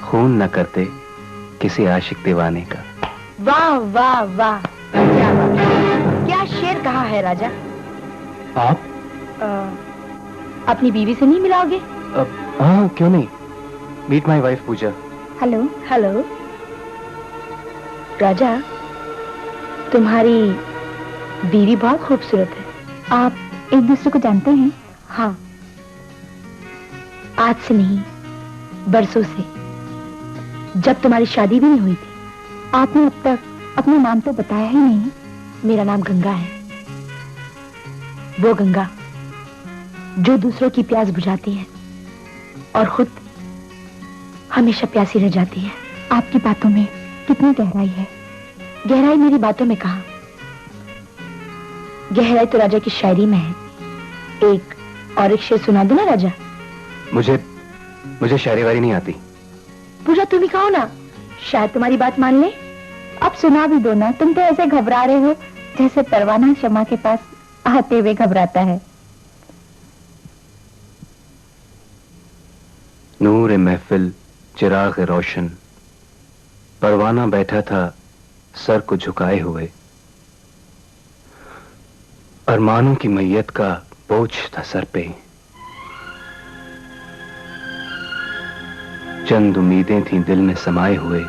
खून न करते किसी आशिक दीवाने का। वाह वाह वाह, क्या बात, क्या शेर कहा है राजा। आप अपनी बीवी से नहीं मिलाओगे? हाँ, क्यों नहीं। Meet my wife Pooja. Hello hello. Raja, तुम्हारी बीवी बहुत खूबसूरत है। आप एक दूसरे को जानते हैं? हाँ, आज से नहीं, बरसों से, जब तुम्हारी शादी भी नहीं हुई थी। आपने अब तक अपना नाम तो बताया ही नहीं। मेरा नाम गंगा है, वो गंगा जो दूसरों की प्यास बुझाती है और खुद हमेशा प्यासी रह जाती है। आपकी बातों में कितनी गहराई है। गहराई मेरी बातों में कहाँ, गहराई तो राजा की शायरी में है। एक और एक शेर सुना दो ना राजा। मुझे शायरी वारी नहीं आती। पूजा, तुम ही कहो ना, शायद तुम्हारी बात मान ले। अब सुना भी दो ना, तुम तो ऐसे घबरा रहे हो जैसे परवाना शमा के पास आते हुए घबराता है। नूर महफिल चिराग रोशन, परवाना बैठा था सर को झुकाए हुए, अरमानों की मैयत का बोझ था सर पे। चंद उम्मीदें थीं दिल में समाये हुए,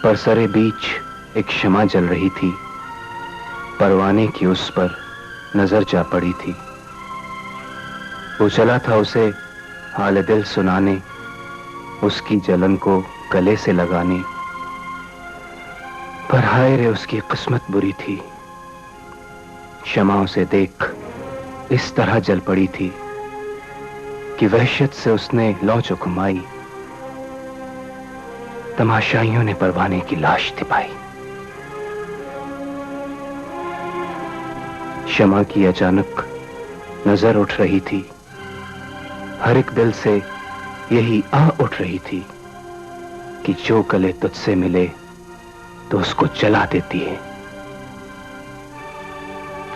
पर सरे बीच एक शमा जल रही थी, परवाने की उस पर नजर जा पड़ी थी। वो चला था उसे हाल दिल सुनाने, उसकी जलन को गले से लगाने, पर हाय रे उसकी किस्मत बुरी थी। शमा उसे देख इस तरह जल पड़ी थी कि वहशत से उसने लौ चुकमाई, तमाशाइयों ने परवाने की लाश तिपाई। शमा की अचानक नजर उठ रही थी, हर एक दिल से यही आ उठ रही थी कि जो गले तुझसे मिले तो उसको जला देती है।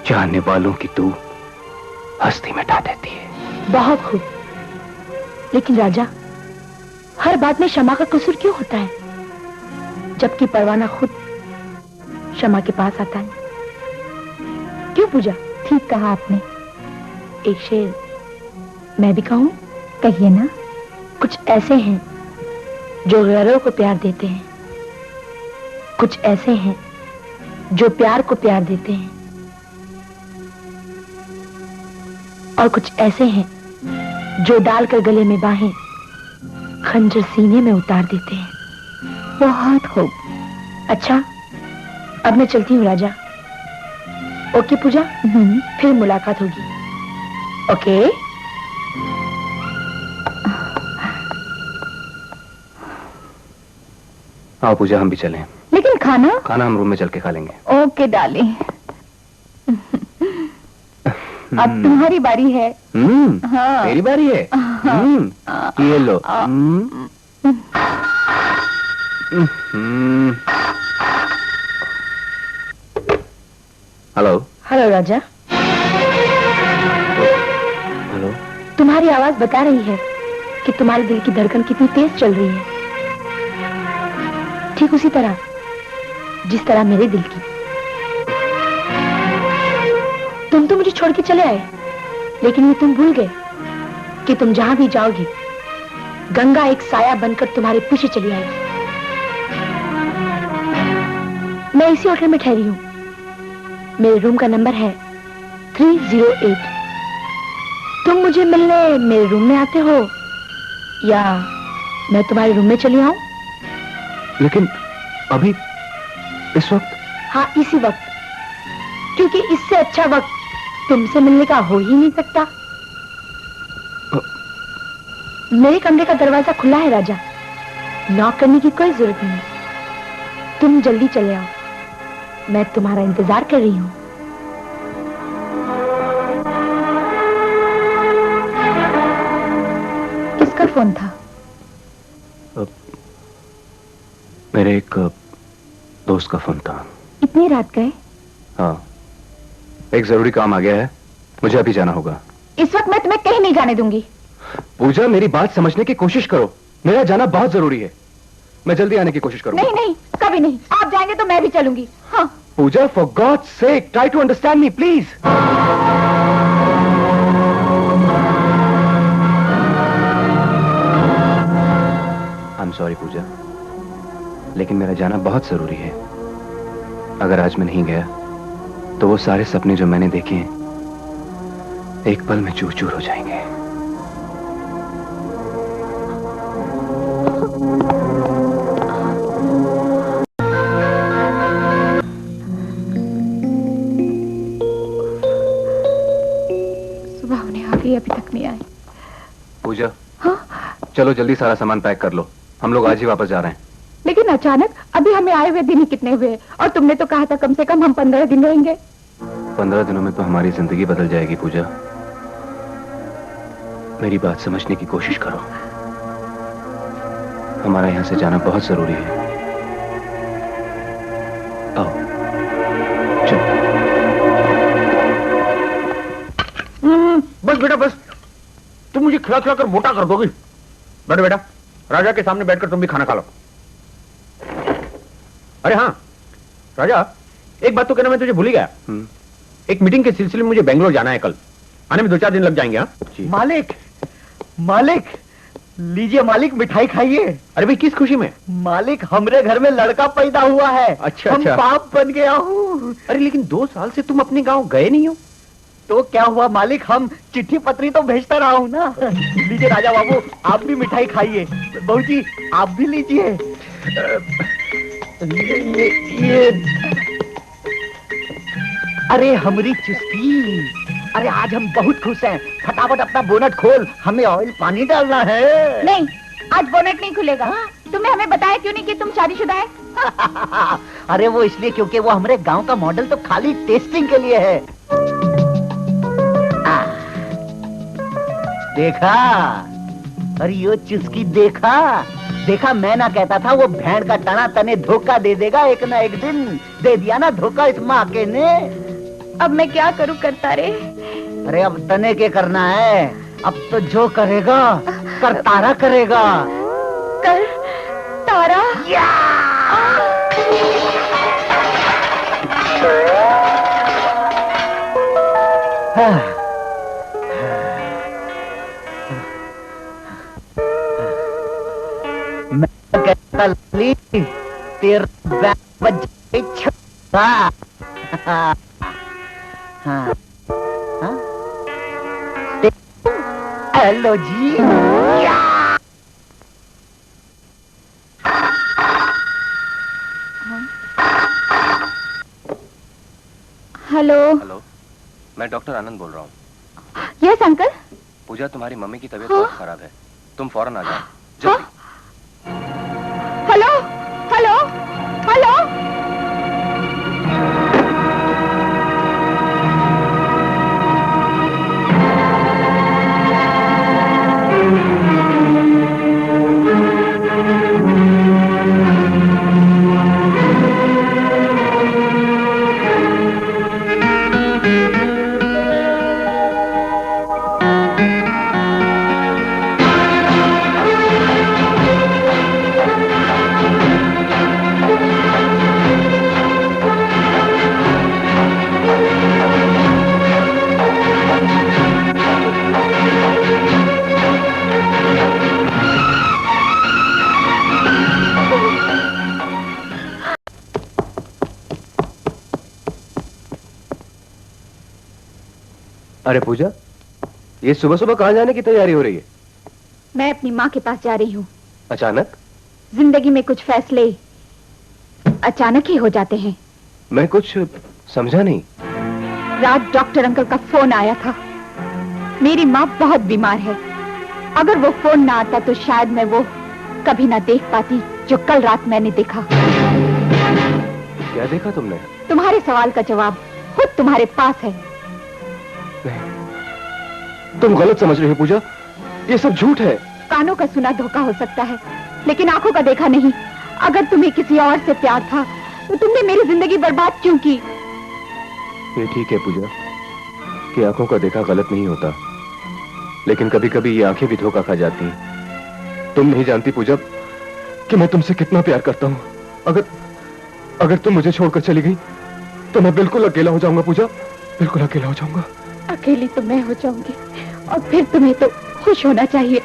चाहने वालों की तू हस्ती मिटा देती है। बहुत खूब, लेकिन राजा, हर बात में शमा का कसूर क्यों होता है, जबकि परवाना खुद शमा के पास आता है? क्यों पूजा? ठीक कहा आपने। एक शेर मैं भी कहूं? कहिए ना। कुछ ऐसे हैं जो गैरों को प्यार देते हैं, कुछ ऐसे हैं जो प्यार को प्यार देते हैं, और कुछ ऐसे हैं जो डालकर गले में बाहें खंजर सीने में उतार देते हैं। बहुत खूब। अच्छा, अब मैं चलती हूँ राजा। ओके पूजा, फिर मुलाकात होगी। ओके। आओ पूजा, हम भी चलें। लेकिन खाना? खाना हम रूम में चल के खा लेंगे। Okay darling. अब तुम्हारी बारी है। हाँ। मेरी बारी है। ये लो। हेलो। हेलो राजा। हेलो। तुम्हारी आवाज बता रही है कि तुम्हारे दिल की धड़कन कितनी तेज चल रही है, ठीक उसी तरह जिस तरह मेरे दिल की। तुम तो मुझे छोड़ के चले आए, लेकिन ये तुम भूल गए कि तुम जहां भी जाओगी, गंगा एक साया बनकर तुम्हारे पीछे चली आएगी। मैं इसी होटल में ठहरी हूं। मेरे रूम का नंबर है 308। तुम मुझे मिलने मेरे रूम में आते हो या मैं तुम्हारे रूम में चली आऊं? लेकिन अभी, इस वक्त? हाँ, इसी वक्त, क्योंकि इससे अच्छा वक्त तुमसे मिलने का हो ही नहीं सकता। मेरे कमरे का दरवाजा खुला है राजा, नॉक करने की कोई जरूरत नहीं। तुम जल्दी चले आओ, मैं तुम्हारा इंतजार कर रही हूँ। किसका फोन था? मेरे एक दोस्त का फोन था। इतनी रात गए? हाँ, एक जरूरी काम आ गया है, मुझे अभी जाना होगा। इस वक्त मैं तुम्हें कहीं नहीं जाने दूंगी। पूजा, मेरी बात समझने की कोशिश करो, मेरा जाना बहुत जरूरी है। मैं जल्दी आने की कोशिश करूंगा। नहीं नहीं, कभी नहीं। आप जाएंगे तो मैं भी चलूंगी। हाँ। Pooja, for God's sake, try to understand me please. I am sorry Pooja, लेकिन मेरा जाना बहुत जरूरी है। अगर आज मैं नहीं गया तो वो सारे सपने जो मैंने देखे हैं एक पल में चूर चूर हो जाएंगे। सुबह होने आ गई, अभी तक नहीं आई। पूजा, हाँ? चलो जल्दी सारा सामान पैक कर लो, हम लोग आज ही वापस जा रहे हैं। लेकिन अचानक, अभी हमें आए हुए दिन ही कितने हुए, और तुमने तो कहा था कम से कम हम 15 दिन रहेंगे। 15 दिनों में तो हमारी जिंदगी बदल जाएगी पूजा, मेरी बात समझने की कोशिश करो। हमारा यहां से जाना बहुत जरूरी है। आओ, चलो। बस बेटा बस, तुम मुझे खिला खिला कर मोटा कर दोगी। बैठो बेटा, राजा के सामने बैठकर तुम भी खाना खा लो। अरे हाँ राजा, एक बात तो कहना मैं तुझे भूल ही गया। एक मीटिंग के सिलसिले में मुझे बेंगलोर जाना है, कल आने में 2-4 दिन लग जाएंगे। हाँ मालिक, मालिक लीजिए मालिक, मिठाई खाइए। अरे भाई, किस खुशी में? मालिक, हमरे घर में लड़का पैदा हुआ है। अच्छा, हम अच्छा। बाप बन गया हूँ। अरे लेकिन 2 साल से तुम अपने गांव गए नहीं हो। तो क्या हुआ मालिक, हम चिट्ठी पत्री तो भेजता रहा हूँ ना। लीजिए राजा बाबू, आप भी मिठाई खाइए। बहू जी, आप भी लीजिए। ये अरे हमारी चुस्की, अरे आज हम बहुत खुश हैं। फटाफट अपना बोनट खोल, हमें ऑयल पानी डालना है। नहीं, आज बोनट नहीं खुलेगा। तुमने हमें बताया क्यों नहीं कि तुम शादीशुदा है? अरे वो इसलिए क्योंकि वो हमारे गांव का मॉडल तो खाली टेस्टिंग के लिए है। देखा, अरे यो चुस्की देखा, देखा मैं ना कहता था वो भेड़ का टना तने धोखा दे देगा एक ना एक दिन। दे दिया ना धोखा इस माँ के ने। अब मैं क्या करूं करता रे? अरे अब तने के करना है, अब तो जो करेगा कर तारा करेगा। कर तारा? मैं कहता ली तेरा बैग बज छक्का। हाँ, हाँ। हेलो जी। हेलो। हेलो, मैं डॉक्टर आनंद बोल रहा हूँ। Yes uncle. पूजा, तुम्हारी मम्मी की तबीयत हाँ? बहुत खराब है, तुम फौरन आ जाओ जल्दी। Hello hello hello. अरे पूजा, ये सुबह सुबह कहाँ जाने की तैयारी हो रही है? मैं अपनी माँ के पास जा रही हूँ। अचानक? जिंदगी में कुछ फैसले अचानक ही हो जाते हैं। मैं कुछ समझा नहीं। रात डॉक्टर अंकल का फोन आया था। मेरी माँ बहुत बीमार है। अगर वो फोन ना आता तो शायद मैं वो कभी ना देख पाती जो कल रात मैंने देखा। क्या देखा तुमने? तुम्हारे सवाल का जवाब खुद तुम्हारे पास है। नहीं, तुम गलत समझ रही हो पूजा, ये सब झूठ है। कानों का सुना धोखा हो सकता है, लेकिन आंखों का देखा नहीं। अगर तुम्हें किसी और से प्यार था तो तुमने मेरी जिंदगी बर्बाद क्यों की? ये ठीक है पूजा कि आंखों का देखा गलत नहीं होता, लेकिन कभी कभी ये आंखें भी धोखा खा जाती हैं। तुम नहीं जानती पूजा कि मैं तुमसे कितना प्यार करता हूँ। अगर तुम मुझे छोड़कर चली गई तो मैं बिल्कुल अकेला हो जाऊंगा पूजा, बिल्कुल अकेला हो जाऊंगा। अकेली तो मैं हो जाऊंगी, और फिर तुम्हें तो खुश होना चाहिए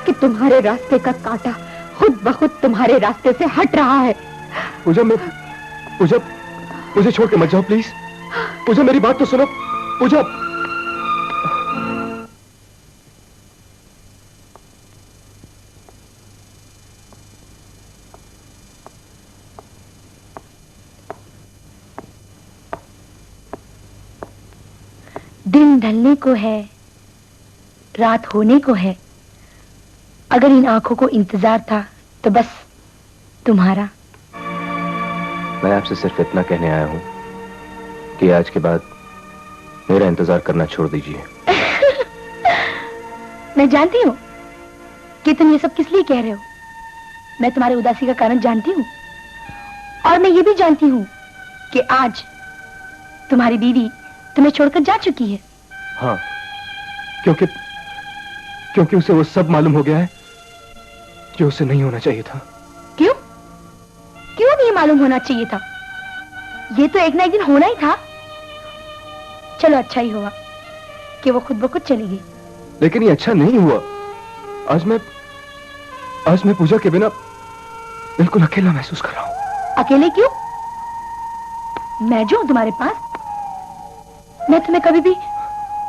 कि तुम्हारे रास्ते का कांटा खुद ब खुद तुम्हारे रास्ते से हट रहा है। पूजा मुझे छोड़ के मत जाओ प्लीज। पूजा मेरी बात तो सुनो। पूजा दिन ढलने को है, रात होने को है। अगर इन आंखों को इंतजार था तो बस तुम्हारा। मैं आपसे सिर्फ इतना कहने आया हूं कि आज के बाद मेरा इंतजार करना छोड़ दीजिए। मैं जानती हूँ कि तुम ये सब किस लिए कह रहे हो। मैं तुम्हारी उदासी का कारण जानती हूँ, और मैं ये भी जानती हूँ कि आज तुम्हारी दीदी तुम्हें छोड़कर जा चुकी है। हाँ, क्योंकि उसे वो सब मालूम हो गया है जो उसे नहीं होना चाहिए था। क्यों नहीं मालूम होना चाहिए था? ये तो एक ना एक दिन होना ही था। चलो अच्छा ही हुआ कि वो खुद ब खुद चली गई। लेकिन ये अच्छा नहीं हुआ। आज मैं पूजा के बिना बिल्कुल अकेला महसूस कर रहा हूँ। अकेले क्यों? मैं जो हूं तुम्हारे पास। मैं तुम्हें कभी भी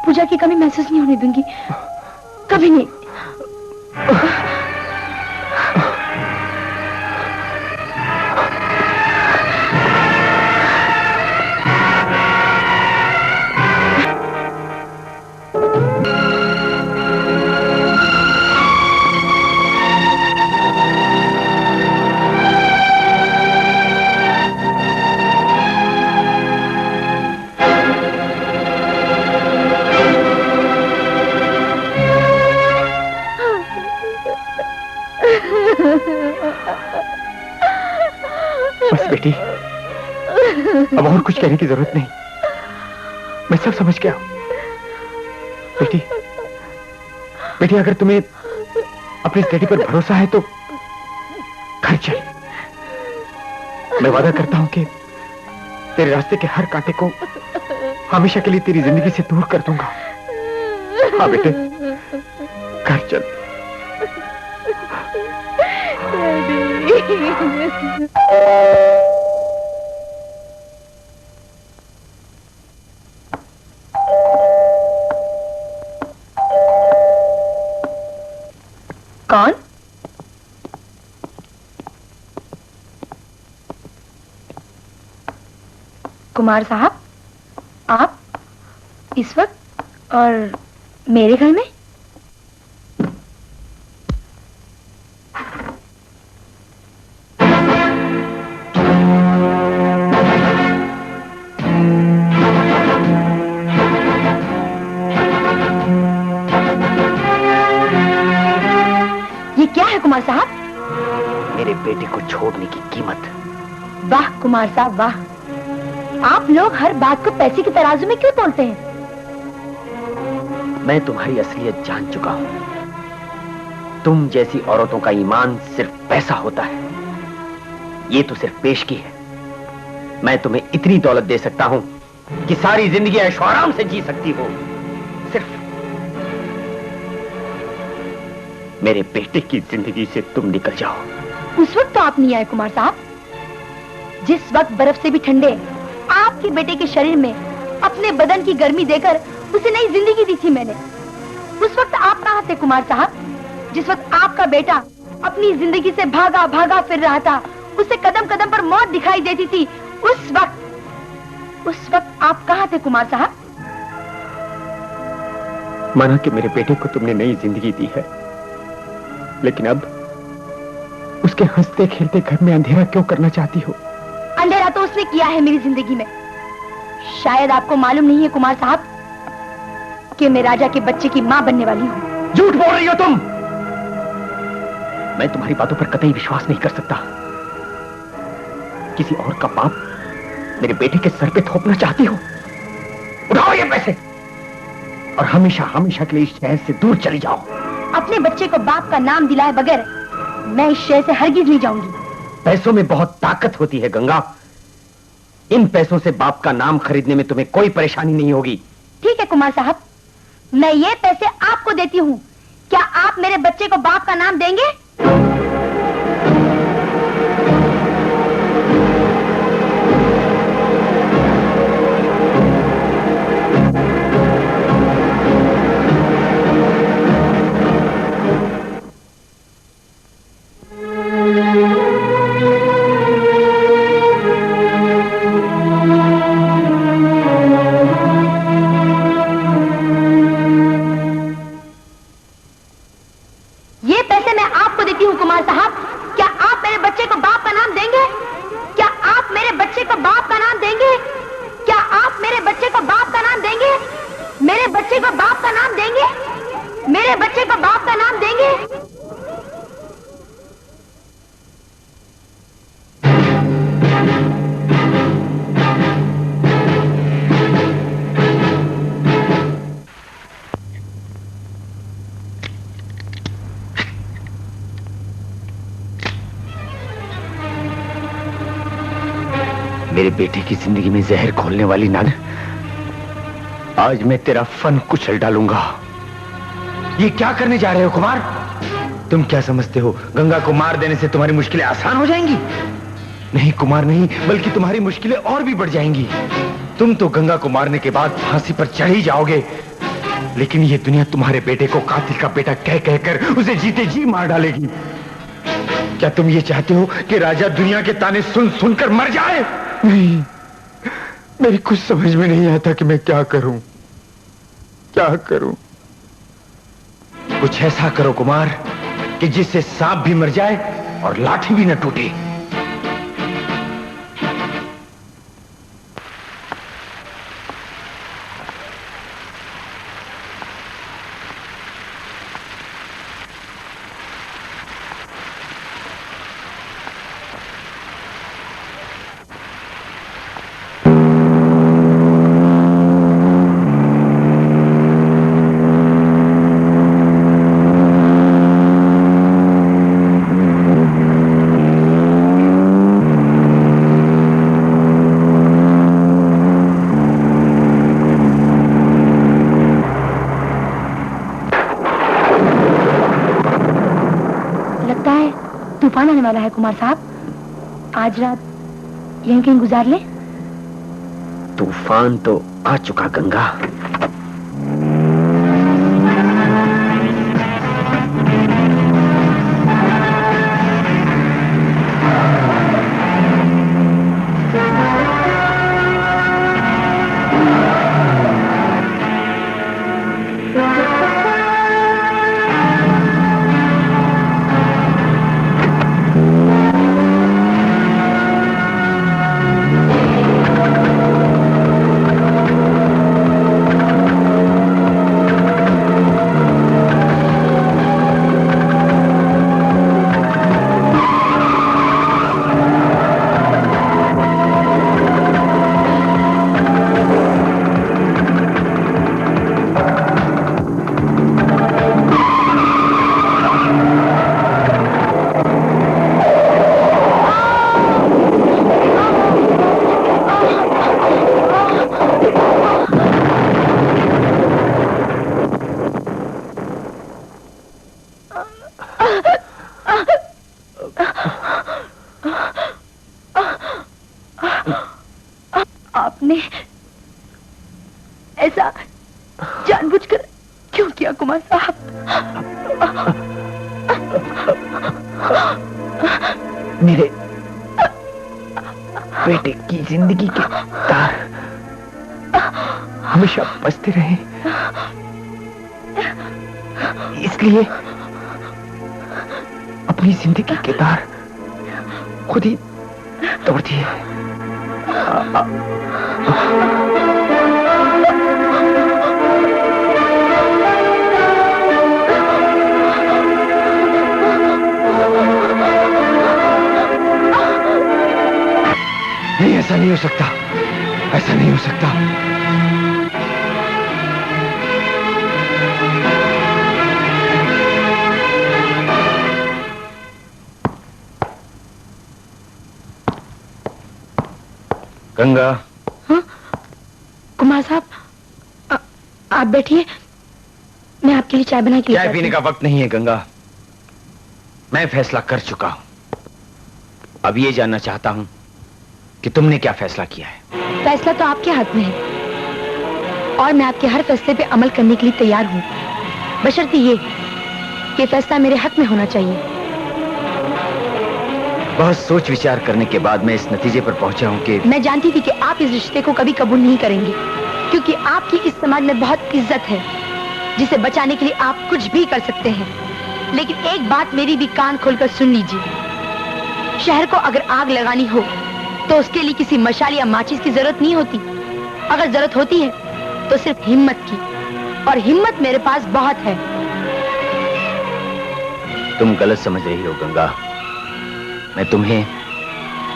पूजा की कमी महसूस नहीं होने दूंगी, कभी नहीं। बस बेटी, अब और कुछ कहने की जरूरत नहीं। मैं सब समझ गया। बेटी अगर तुम्हें अपने स्टडी पर भरोसा है तो घर चल। मैं वादा करता हूं कि तेरे रास्ते के हर कांटे को हमेशा के लिए तेरी जिंदगी से दूर कर दूंगा। हाँ बेटे, घर चल। कौन? कुमार साहब, आप इस वक्त और मेरे घर में? ये क्या है कुमार साहब? मेरे बेटे को छोड़ने की कीमत। वाह कुमार साहब वाह, आप लोग हर बात को पैसे की तराजू में क्यों तोलते हैं? मैं तुम्हारी असलियत जान चुका हूं। तुम जैसी औरतों का ईमान सिर्फ पैसा होता है। ये तो सिर्फ पेशगी है। मैं तुम्हें इतनी दौलत दे सकता हूं कि सारी जिंदगी ऐशो आराम से जी सकती हो। सिर्फ मेरे बेटे की जिंदगी से तुम निकल जाओ। उस वक्त तो आप नहीं आए कुमार साहब, जिस वक्त बर्फ से भी ठंडे आपके बेटे के शरीर में अपने बदन की गर्मी देकर उसे नई जिंदगी दी थी मैंने। उस वक्त आप कहां थे कुमार साहब? जिस वक्त आपका बेटा अपनी जिंदगी से भागा भागा फिर रहा था, उसे कदम कदम पर मौत दिखाई देती थी, उस वक्त आप कहां थे कुमार साहब? माना कि मेरे बेटे को तुमने नई जिंदगी दी है, लेकिन अब उसके हंसते खेलते घर में अंधेरा क्यों करना चाहती हो? अंधेरा तो उसने किया है मेरी जिंदगी में। शायद आपको मालूम नहीं है कुमार साहब कि मैं राजा के बच्चे की मां बनने वाली हूँ। झूठ बोल रही हो तुम। मैं तुम्हारी बातों पर कतई विश्वास नहीं कर सकता। किसी और का पाप मेरे बेटे के सर पे थोपना चाहती हो? उठाओ ये पैसे और हमेशा हमेशा के लिए इस शहर से दूर चली जाओ। अपने बच्चे को बाप का नाम दिलाए बगैर मैं इस शहर से हरगिज नहीं जाऊंगी। पैसों में बहुत ताकत होती है गंगा। इन पैसों से बाप का नाम खरीदने में तुम्हें कोई परेशानी नहीं होगी। ठीक है कुमार साहब, मैं ये पैसे आपको देती हूँ। क्या आप मेरे बच्चे को बाप का नाम देंगे? मेरे बेटे की जिंदगी में जहर घोलने वाली नान, आज मैं तेरा फन कुचल डालूंगा। ये क्या करने जा रहे हो कुमार? तुम क्या समझते हो गंगा को मार देने से तुम्हारी मुश्किलें आसान हो जाएंगी? नहीं कुमार नहीं, बल्कि तुम्हारी मुश्किलें और भी बढ़ जाएंगी। तुम तो गंगा को मारने के बाद फांसी पर चढ़ ही जाओगे, लेकिन ये दुनिया तुम्हारे बेटे को कातिल का बेटा कह कहकर उसे जीते जी मार डालेगी। क्या तुम ये चाहते हो कि राजा दुनिया के ताने सुन सुनकर मर जाए? नहीं, मेरी कुछ समझ में नहीं आता कि मैं क्या करूं, क्या करूं। कुछ ऐसा करो कुमार कि जिससे सांप भी मर जाए और लाठी भी न टूटे। तूफान आने वाला है कुमार साहब, आज रात यहीं कहीं गुजार ले। तूफान तो आ चुका गंगा। आपने ऐसा जानबूझकर क्यों किया कुमार साहब? मेरे बेटे की जिंदगी के तार हमेशा बजते रहे, इसलिए अपनी जिंदगी के तार खुद ही तोड़ दिए। नहीं, ऐसा नहीं हो सकता, ऐसा नहीं हो सकता। गंगा। हाँ? कुमार साहब, आप बैठिए, मैं आपके लिए चाय बना के चाय पीने का वक्त नहीं है गंगा। मैं फैसला कर चुका हूं। अब ये जानना चाहता हूं कि तुमने क्या फैसला किया है। फैसला तो आपके हाथ में है और मैं आपके हर फैसले पे अमल करने के लिए तैयार हूँ, बशर्ते ये फैसला मेरे हक में होना चाहिए। बहुत सोच विचार करने के बाद मैं इस नतीजे पर पहुंचा हूं कि मैं जानती थी कि आप इस रिश्ते को कभी कबूल नहीं करेंगे, क्योंकि आपकी इस समाज में बहुत इज्जत है, जिसे बचाने के लिए आप कुछ भी कर सकते हैं। लेकिन एक बात मेरी भी कान खोलकर सुन लीजिए, शहर को अगर आग लगानी हो तो उसके लिए किसी मशाल या माचिस की जरूरत नहीं होती। अगर जरूरत होती है तो सिर्फ हिम्मत की, और हिम्मत मेरे पास बहुत है। तुम गलत समझ रही हो गंगा। मैं तुम्हें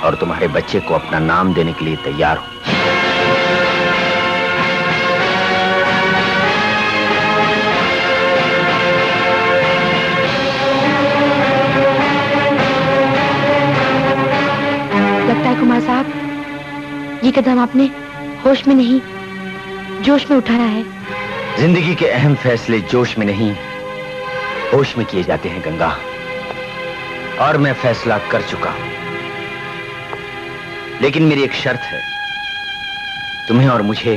और तुम्हारे बच्चे को अपना नाम देने के लिए तैयार हूं। लगता है कुमार साहब, ये कदम आपने होश में नहीं, जोश में उठाया है। जिंदगी के अहम फैसले जोश में नहीं, होश में किए जाते हैं गंगा। और मैं फैसला कर चुका हूं, लेकिन मेरी एक शर्त है। तुम्हें और मुझे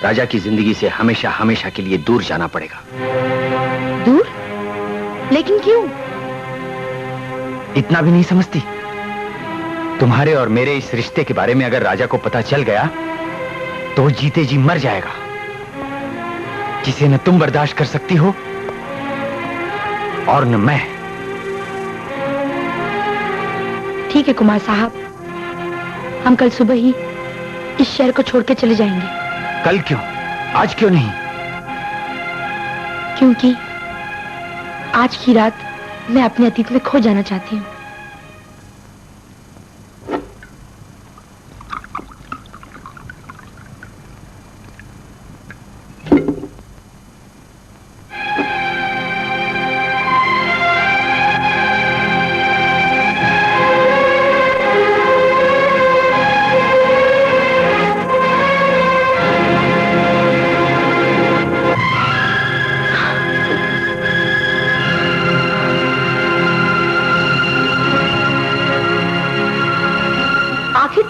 राजा की जिंदगी से हमेशा हमेशा के लिए दूर जाना पड़ेगा। दूर? लेकिन क्यों? इतना भी नहीं समझती? तुम्हारे और मेरे इस रिश्ते के बारे में अगर राजा को पता चल गया तो वो जीते जी मर जाएगा, जिसे न तुम बर्दाश्त कर सकती हो और न मैं। ठीक है कुमार साहब, हम कल सुबह ही इस शहर को छोड़ के चले जाएंगे। कल क्यों? आज क्यों नहीं? क्योंकि आज की रात मैं अपने अतीत में खो जाना चाहती हूँ।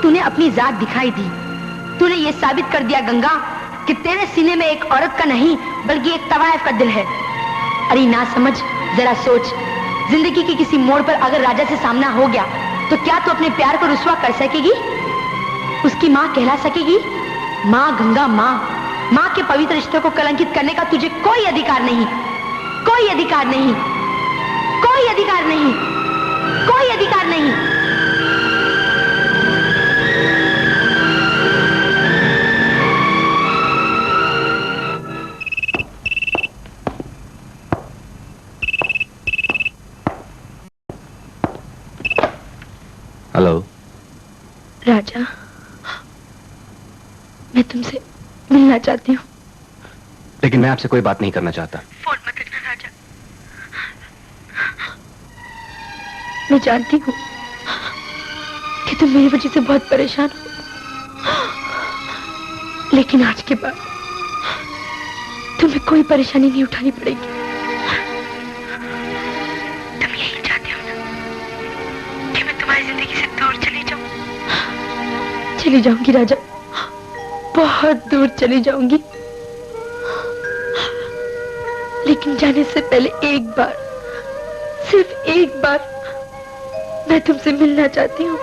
तूने अपनी जात दिखाई दी। तूने ये साबित कर दिया गंगा कि तेरे सीने में एक औरत का नहीं बल्कि एक तवायफ का दिल है। अरे ना समझ, जरा सोच, जिंदगी के किसी मोड़ पर अगर राजा से सामना हो गया तो क्या तू अपने प्यार को रुस्वा कर सकेगी? उसकी माँ कहला सकेगी? माँ गंगा, माँ के पवित्र रिश्ते को कलंकित करने का तुझे कोई अधिकार नहीं, कोई अधिकार नहीं, कोई अधिकार नहीं, कोई अधिकार नहीं। हेलो राजा, मैं तुमसे मिलना चाहती हूँ। लेकिन मैं आपसे कोई बात नहीं करना चाहता। फोन मत रखना राजा। मैं जानती हूँ कि तुम मेरी वजह से बहुत परेशान हो, लेकिन आज के बाद तुम्हें कोई परेशानी नहीं उठानी पड़ेगी। तुम यही चाहते हो ना कि मैं तुम्हारी जिंदगी से दूर चली जाऊं? चली जाऊंगी राजा, बहुत दूर चली जाऊंगी, लेकिन जाने से पहले एक बार, सिर्फ एक बार मैं तुमसे मिलना चाहती हूँ।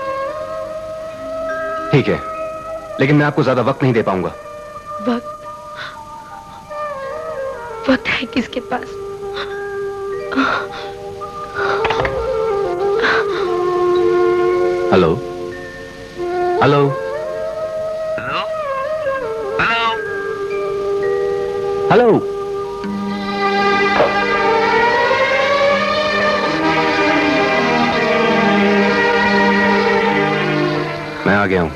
ठीक है, लेकिन मैं आपको ज्यादा वक्त नहीं दे पाऊंगा। वक्त है किसके पास? हेलो हेलो हेलो मैं आ गया हूं।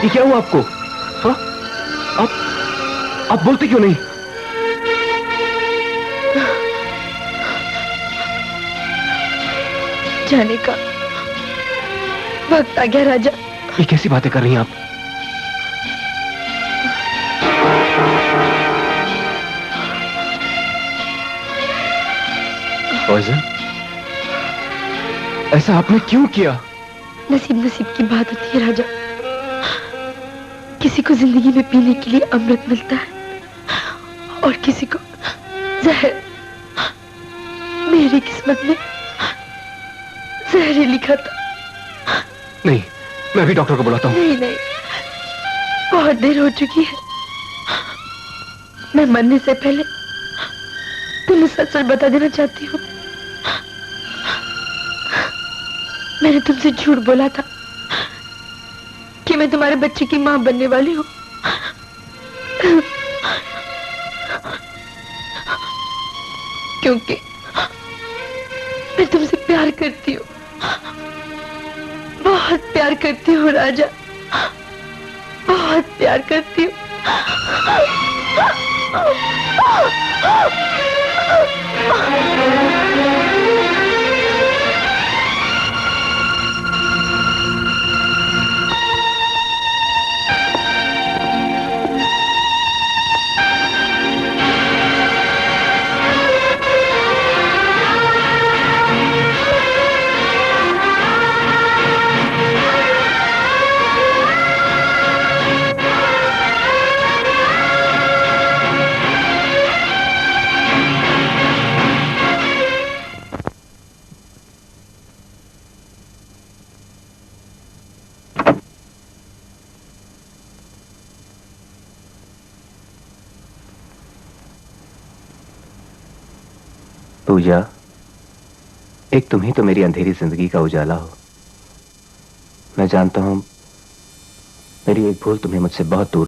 ये क्या हुआ आपको? हाँ? आप बोलते क्यों नहीं? जाने का वक्त आ गया राजा। ये कैसी बातें कर रही हैं आप? पॉइजन? ऐसा आपने क्यों किया? नसीब नसीब की बात होती है राजा। किसी को जिंदगी में पीने के लिए अमृत मिलता है और किसी को जहर। मेरी किस्मत में जहर ही लिखा था। नहीं, मैं अभी डॉक्टर को बुलाता हूँ। नहीं नहीं, बहुत देर हो चुकी है। मैं मरने से पहले तुम्हें सच सच बता देना चाहती हूँ। मैंने तुमसे झूठ बोला था कि मैं तुम्हारे बच्चे की मां बनने वाली हूँ। क्योंकि मैं तुमसे प्यार करती हूँ, बहुत प्यार करती हूँ राजा, बहुत प्यार करती हूँ। पूजा, एक तुम ही तो मेरी अंधेरी जिंदगी का उजाला हो। मैं जानता हूं मेरी एक भूल तुम्हें मुझसे बहुत दूर